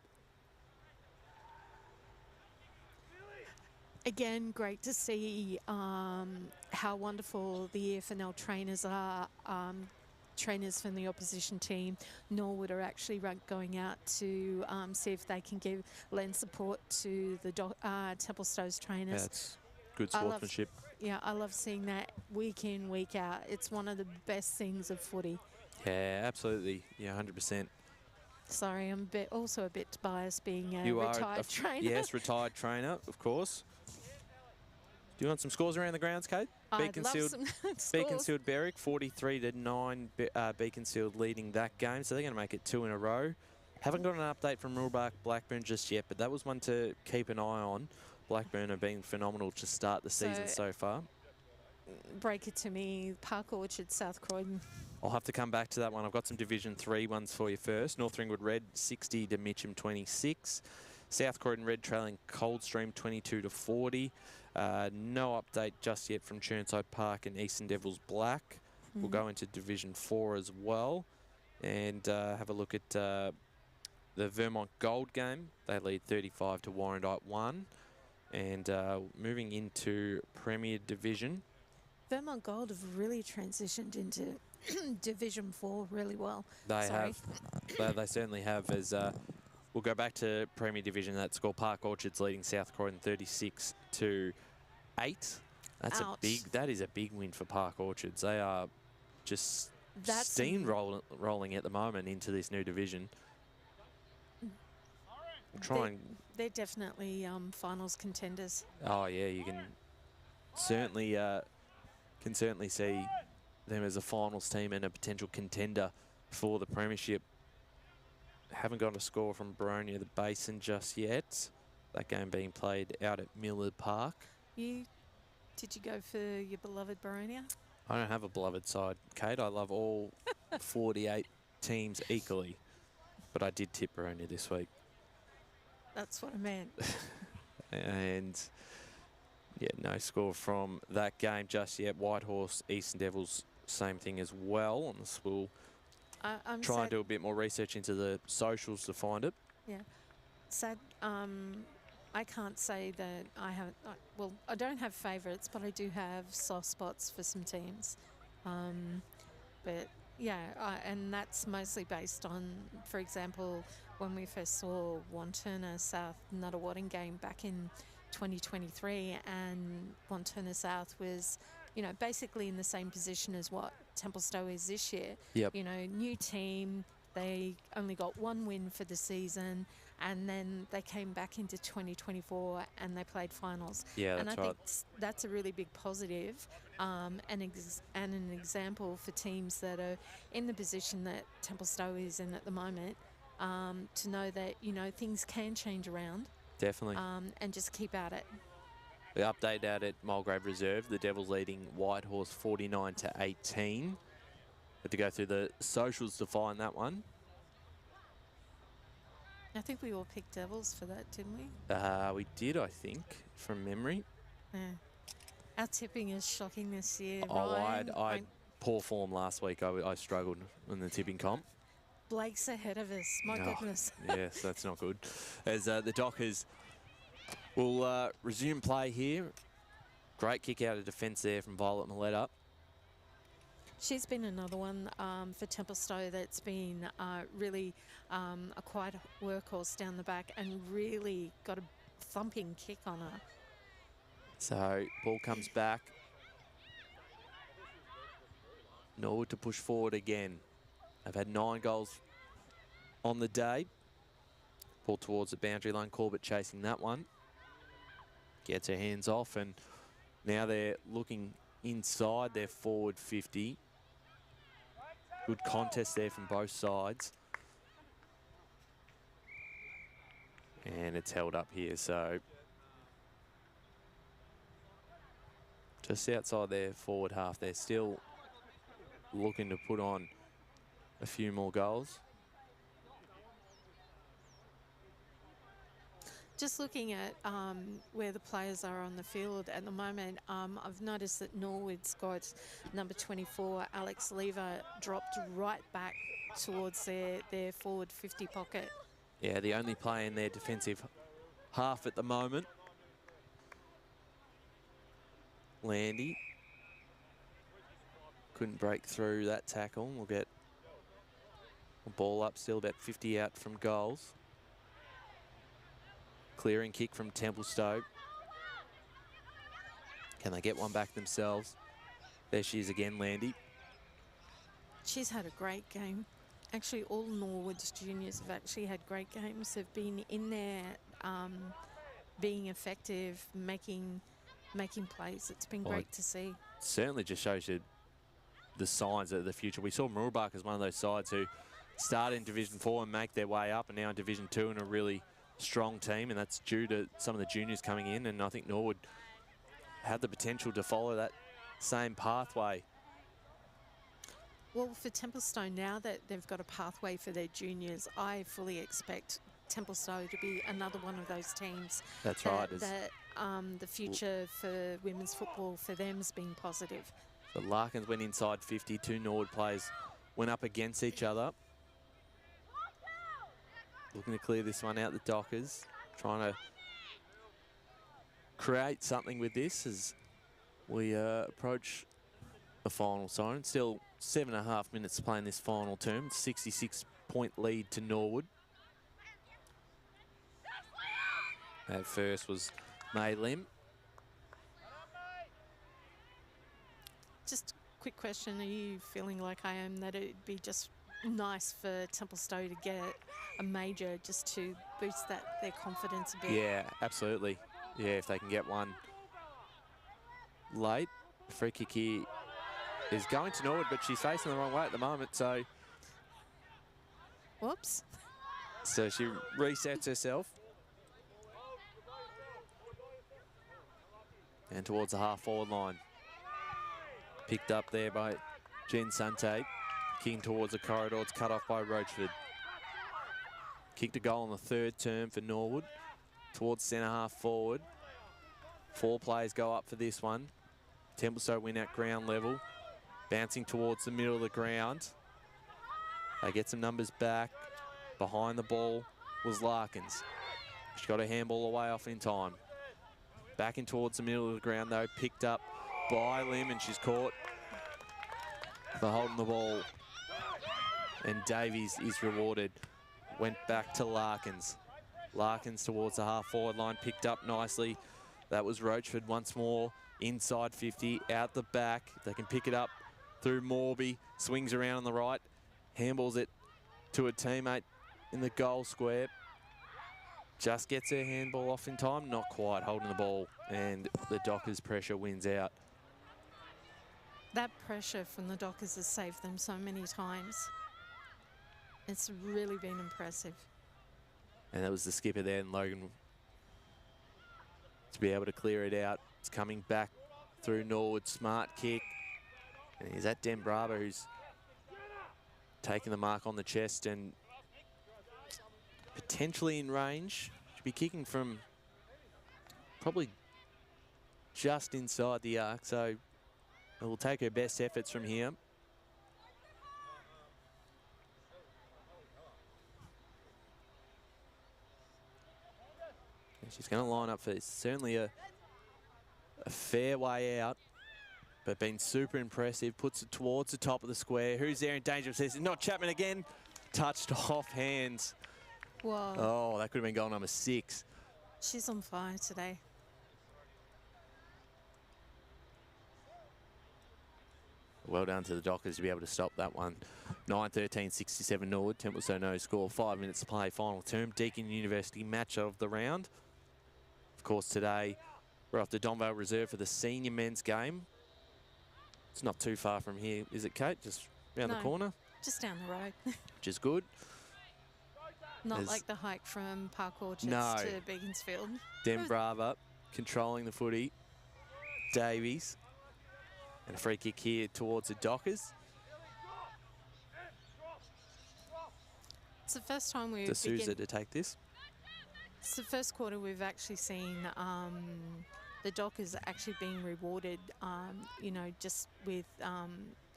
Again, great to see how wonderful the EFNL trainers are. Trainers from the opposition team, Norwood, are actually going out to see if they can lend support to the Templestowe's trainers. That's good sportsmanship. I love seeing that week in, week out. It's one of the best things of footy. Yeah, absolutely. Yeah, 100%. Sorry, I'm also a bit biased being a retired trainer. Yes, retired trainer, of course. Do you want some scores around the grounds, Kate? I'd love some scores. Beaconsfield Berwick, 43-9. Beaconsfield leading that game, so they're going to make it 2 in a row. Haven't got an update from Rulbark Blackburn just yet, but that was one to keep an eye on. Blackburn have been phenomenal to start the season so far. Break it to me, Park Orchard, South Croydon. I'll have to come back to that one. I've got some Division 3 ones for you first. North Ringwood Red, 60 to Mitcham, 26. South Croydon Red trailing Coldstream, 22-40. No update just yet from Chirnside Park and Eastern Devils Black. We'll go into Division 4 as well and have a look at the Vermont Gold game. They lead 35 to Warrandyte 1. And moving into Premier Division. Vermont Gold have really transitioned into Division 4 really well. They certainly have. As we'll go back to Premier Division. That score, Park Orchard's leading South Croydon 36-8. That is a big win for Park Orchards. They are just steamrolling at the moment into this new division. They're definitely finals contenders. Oh yeah, you can certainly can certainly see them as a finals team and a potential contender for the premiership. Haven't got a score from Baronia the Basin just yet. That game being played out at Millard Park. Did you go for your beloved Baronia? I don't have a beloved side, Kate. I love all 48 teams equally. But I did tip Baronia this week. That's what I meant. And yeah, no score from that game just yet. Whitehorse, Eastern Devils, same thing as well. And we'll I'm try and sad- do a bit more research into the socials to find it. Yeah. Sad. I can't say that I have. Well, I don't have favourites, but I do have soft spots for some teams. But yeah, and that's mostly based on, for example, when we first saw Wanturna South Nuttawading game back in 2023, and Wanturna South was, you know, basically in the same position as what Templestowe is this year. Yep. You know, new team. They only got one win for the season, and then they came back into 2024 and they played finals. Yeah, and that's I right. think that's a really big positive, and an example for teams that are in the position that Templestowe is in at the moment, to know that, you know, things can change around, Definitely. and just keep at it. The update out at Mulgrave Reserve, the Devils leading Whitehorse 49-18. Had to go through the socials to find that one. I think we all picked Devils for that, didn't we? We did, I think, from memory. Yeah. Our tipping is shocking this year. Oh, Ryan, I had poor form last week. I struggled in the tipping comp. Blake's ahead of us. My Oh, goodness. Yes, that's not good. As the Dockers will resume play here. Great kick out of defence there from Violet Milletta. She's been another one for Templestowe that's been really a quiet workhorse down the back and really got a thumping kick on her. So ball comes back. Norwood to push forward again. They've had 9 goals on the day. Ball towards the boundary line. Corbett chasing that one. Gets her hands off, and now they're looking inside their forward 50. Good contest there from both sides. And it's held up here, so just outside their forward half. They're still looking to put on a few more goals. Just looking at where the players are on the field at the moment, I've noticed that Norwood's got number 24, Alex Lever, dropped right back towards their forward 50 pocket. Yeah, the only player in their defensive half at the moment. Landy couldn't break through that tackle. We'll get a ball up, still about 50 out from goals. Clearing kick from Templestowe. Can they get one back themselves? There she is again, Landy. She's had a great game. Actually, all Norwood's juniors have actually had great games. They've been in there, being effective, making plays. It's been great to see. Certainly just shows you the signs of the future. We saw Mooroolbark as one of those sides who started in Division 4 and make their way up, and now in Division 2 and a really strong team, and that's due to some of the juniors coming in, and I think Norwood had the potential to follow that same pathway. Well, for Templestowe, now that they've got a pathway for their juniors, I fully expect Templestowe to be another one of those teams. That's right. That the future for women's football for them has been positive. The Larkins went inside 50. 2 Norwood players went up against each other. Looking to clear this one out, the Dockers. Trying to create something with this as we approach the final siren. Still 7.5 minutes to play in this final term. 66-point lead to Norwood. That first was May Lim. Just a quick question. Are you feeling like I am that it'd be just nice for Templestowe to get a major just to boost their confidence a bit? Yeah, absolutely. Yeah, if they can get one late. The free kick here is going to Norwood, but she's facing the wrong way at the moment, so Whoops. she resets herself. And towards the half-forward line. Picked up there by Jen Sante. Kicking towards the corridor. It's cut off by Roachford. Kicked a goal on the third term for Norwood. Towards centre half forward. 4 players go up for this one. Templestowe win at ground level. Bouncing towards the middle of the ground. They get some numbers back. Behind the ball was Larkins. She got her handball away off in time. Back in towards the middle of the ground though. Picked up by Lim, and she's caught for holding the ball. And Davies is rewarded. Went back to Larkins. Larkins towards the half-forward line, picked up nicely. That was Roachford once more. Inside 50, out the back. They can pick it up through Morby. Swings around on the right. Handballs it to a teammate in the goal square. Just gets her handball off in time. Not quite holding the ball. And the Dockers' pressure wins out. That pressure from the Dockers has saved them so many times. It's really been impressive. And that was the skipper there, and Logan to be able to clear it out. It's coming back through Norwood. Smart kick. And is that Den Bravo who's taking the mark on the chest and potentially in range. Should be kicking from probably just inside the arc, so we'll take her best efforts from here. And she's going to line up for certainly a fair way out, but been super impressive. Puts it towards the top of the square. Who's there in danger? Says not Chapman again. Touched off hands. Whoa. Oh, that could have been goal number 6. She's on fire today. Well done to the Dockers to be able to stop that one. 9-13-67 Norwood. Templestowe no score. 5 minutes to play. Final term. Deakin University match of the round. Of course, today we're off to Donvale Reserve for the senior men's game. It's not too far from here, is it, Kate? Just round the corner? Just down the road. Which is good. Not like the hike from Park Orchards to Beaconsfield. Den Brava controlling the footy. Davies. And a free kick here towards the Dockers. It's the first time we've D'Souza to take this. It's the first quarter we've actually seen the Dockers actually being rewarded, you know, just with,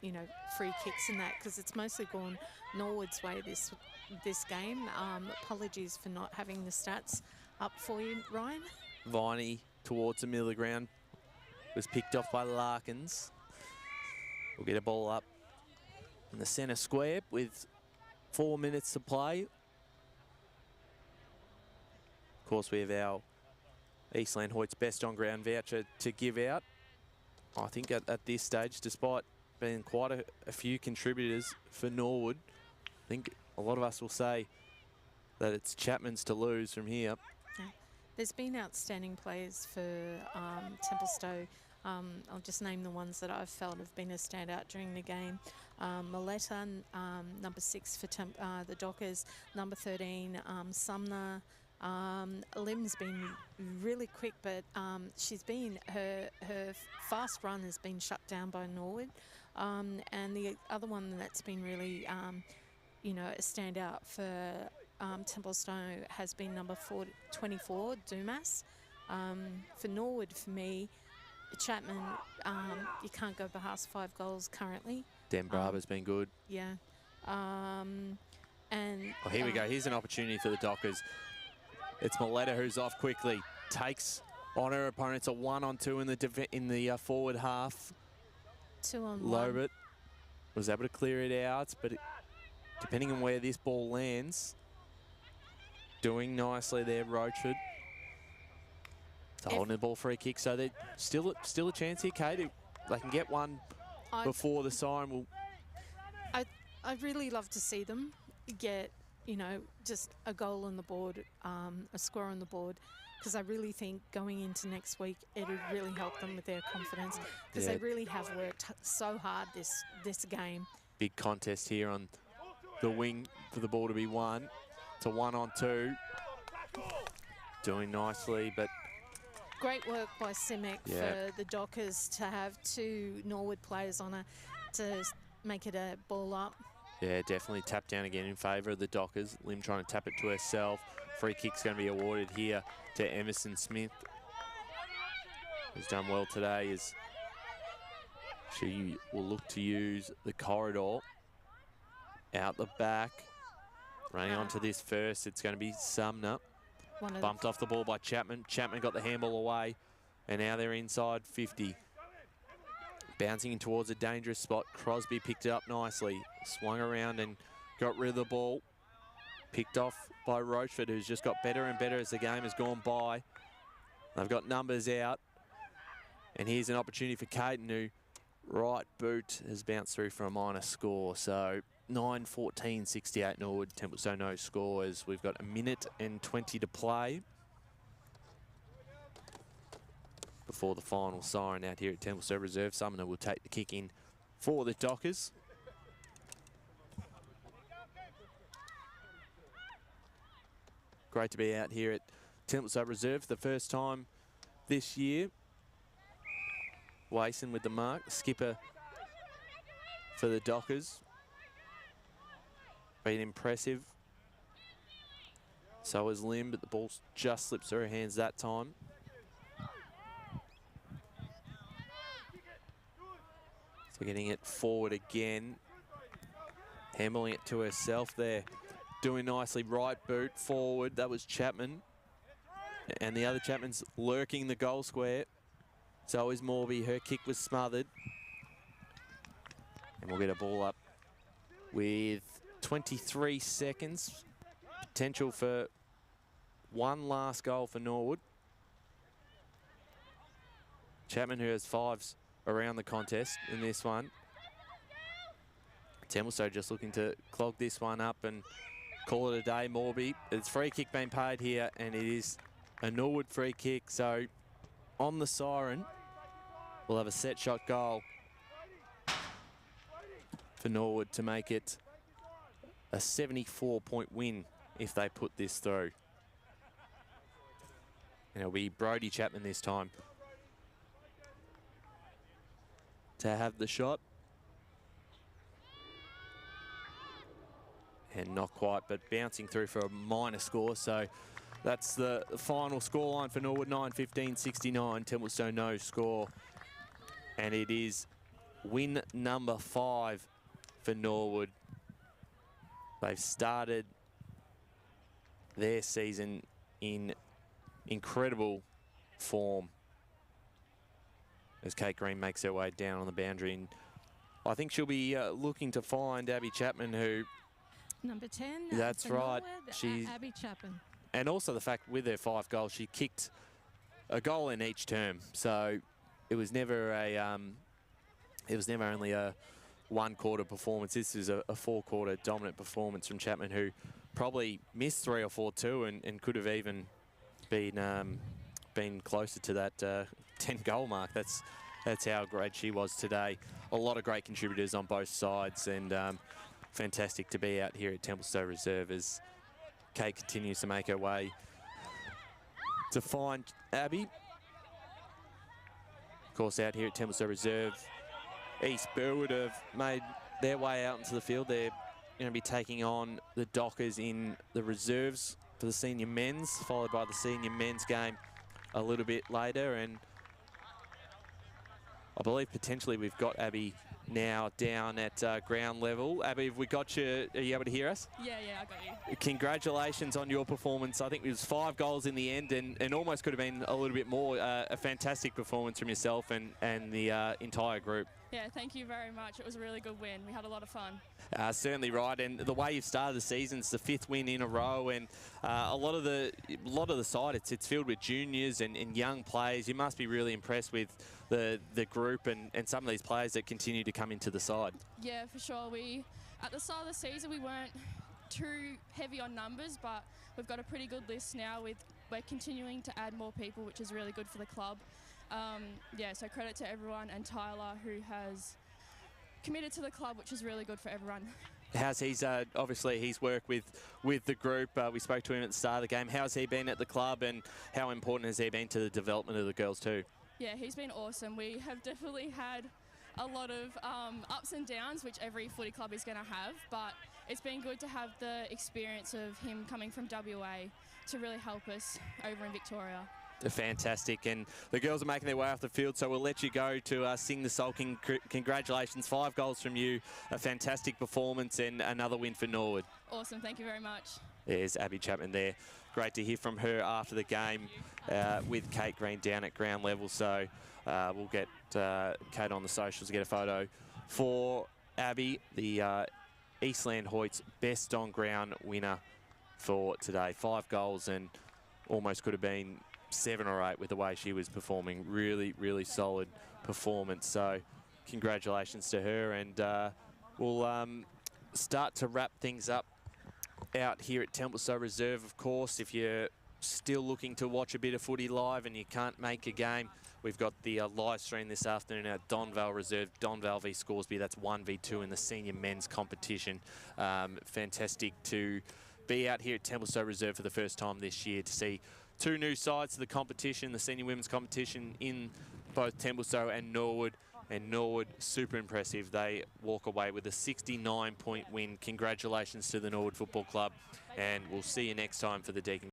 you know, free kicks and that, because it's mostly gone Norwood's way this game. Apologies for not having the stats up for you, Ryan. Viney towards the middle of the ground. Was picked off by Larkins. We'll get a ball up in the centre square with 4 minutes to play. Of course, we have our Eastland Hoyt's best on-ground voucher to give out. I think at this stage, despite being quite a few contributors for Norwood, I think a lot of us will say that it's Chapman's to lose from here. Yeah. There's been outstanding players for Templestowe. I'll just name the ones that I've felt have been a standout during the game. Maletta, number 6 for the Dockers, number 13, Sumner. Lim's been really quick, but she's been her fast run has been shut down by Norwood, and the other one that's been really you know, a standout for Templestowe has been number 24, Dumas. For Norwood, for me, Chapman, you can't go past 5 goals currently. Den Brava's been good. Yeah, and here we go. Here's an opportunity for the Dockers. It's Maletta who's off quickly. Takes on her opponent. It's a 1-on-2 in the forward half. 2-on-1. Lobert was able to clear it out, but depending on where this ball lands, doing nicely there, Roachford. Holding the ball free kick, so there's still a chance here, Kate. If they can get one before the siren. I'd really love to see them get, you know, just a goal on the board, a score on the board. because I really think going into next week, it'll really help them with their confidence, because Yeah. they really have worked so hard this game. Big contest here on the wing for the ball to be won. It's a 1-on-2. Doing nicely, but Great work by Simic Yeah. for the Dockers to have 2 Norwood players on it to make it a ball up. yeah, definitely tap down again in favour of the Dockers. Lim trying to tap it to herself. Free kick's going to be awarded here to Emerson Smith, who's done well today, as she will look to use the corridor out the back. Running onto this first, it's going to be Sumner. One of Bumped off the ball by Chapman. Chapman got the handball away, and now they're inside 50. Bouncing in towards a dangerous spot. Crosby picked it up nicely. Swung around and got rid of the ball. Picked off by Rochford, who's just got better and better as the game has gone by. They've got numbers out. And here's an opportunity for Caden, who right boot has bounced through for a minor score. So 9-14, 68 Norwood. Templestowe no score, as we've got 1:20 to play before the final siren out here at Templestowe Reserve. Sumner will take the kick in for the Dockers. Great to be out here at Templestowe Reserve for the first time this year. Wason with the mark, skipper for the Dockers. Been impressive. So is Lim, but the ball just slips through her hands that time. So getting it forward again. Handling it to herself there. Doing nicely, right boot forward. That was Chapman. And the other Chapman's lurking the goal square. So is Morby. Her kick was smothered. And we'll get a ball up with 23 seconds. Potential for one last goal for Norwood. Chapman, who has 5s around the contest in this one. Templestowe just looking to clog this one up and call it a day. Morby, it's free kick being paid here, and it is a Norwood free kick. So on the siren, we'll have a set shot goal for Norwood to make it a 74-point win if they put this through. And it'll be Brodie Chapman this time to have the shot. And not quite, but bouncing through for a minor score. So that's the final scoreline for Norwood, 9-15, 69. Templestowe no score. And it is win number 5 for Norwood. They've started their season in incredible form as Kate Green makes her way down on the boundary. And I think she'll be looking to find Abby Chapman, who... Number 10. That's for right. Norwood, She's Abby Chapman. And also the fact with her 5 goals, she kicked a goal in each term. So it was never a only a 1-quarter performance. This is a 4-quarter dominant performance from Chapman, who probably missed 3 or 4 too, and could have even been closer to that 10-goal mark. That's how great she was today. A lot of great contributors on both sides, and fantastic to be out here at Templestowe Reserve as Kate continues to make her way to find Abby. Of course, out here at Templestowe Reserve, East Burwood have made their way out into the field. They're going to be taking on the Dockers in the reserves for the senior men's, followed by the senior men's game a little bit later. And I believe potentially we've got Abby now down at ground level. Abby, have we got you? Are you able to hear us? Yeah, I got you. Congratulations on your performance. I think it was 5 goals in the end, and almost could have been a little bit more. A fantastic performance from yourself and the entire group. Yeah, thank you very much. It was a really good win. We had a lot of fun. Certainly right, and the way you've started the season, it's the 5th win in a row, and a lot of the side, it's filled with juniors and young players. You must be really impressed with the group and some of these players that continue to come into the side. Yeah, for sure. At the start of the season, we weren't too heavy on numbers, but we've got a pretty good list now with we're continuing to add more people, which is really good for the club. Yeah, so credit to everyone, and Tyler, who has committed to the club, which is really good for everyone. How's he's obviously he's worked with the group. We spoke to him at the start of the game. How's he been at the club, and how important has he been to the development of the girls too? Yeah, he's been awesome. We have definitely had a lot of ups and downs, which every footy club is going to have, but it's been good to have the experience of him coming from WA to really help us over in Victoria. Fantastic, and the girls are making their way off the field, so we'll let you go to sing the sulking. Congratulations, 5 goals from you, a fantastic performance, and another win for Norwood. Awesome, thank you very much. There's Abby Chapman there. Great to hear from her after the game with Kate Green down at ground level, so we'll get Kate on the socials to get a photo for Abby, the Eastland Hoyts best on ground winner for today. 5 goals and almost could have been 7 or 8 with the way she was performing. Really, really solid performance. So congratulations to her, and we'll start to wrap things up out here at Templestowe Reserve. Of course, if you're still looking to watch a bit of footy live and you can't make a game, we've got the live stream this afternoon at Donvale Reserve, Donvale v Scoresby. That's 1v2 in the senior men's competition. Fantastic to be out here at Templestowe Reserve for the first time this year to see 2 new sides to the competition, the senior women's competition in both Templestowe and Norwood. And Norwood, super impressive. They walk away with a 69-point win. Congratulations to the Norwood Football Club. And we'll see you next time for the Deakin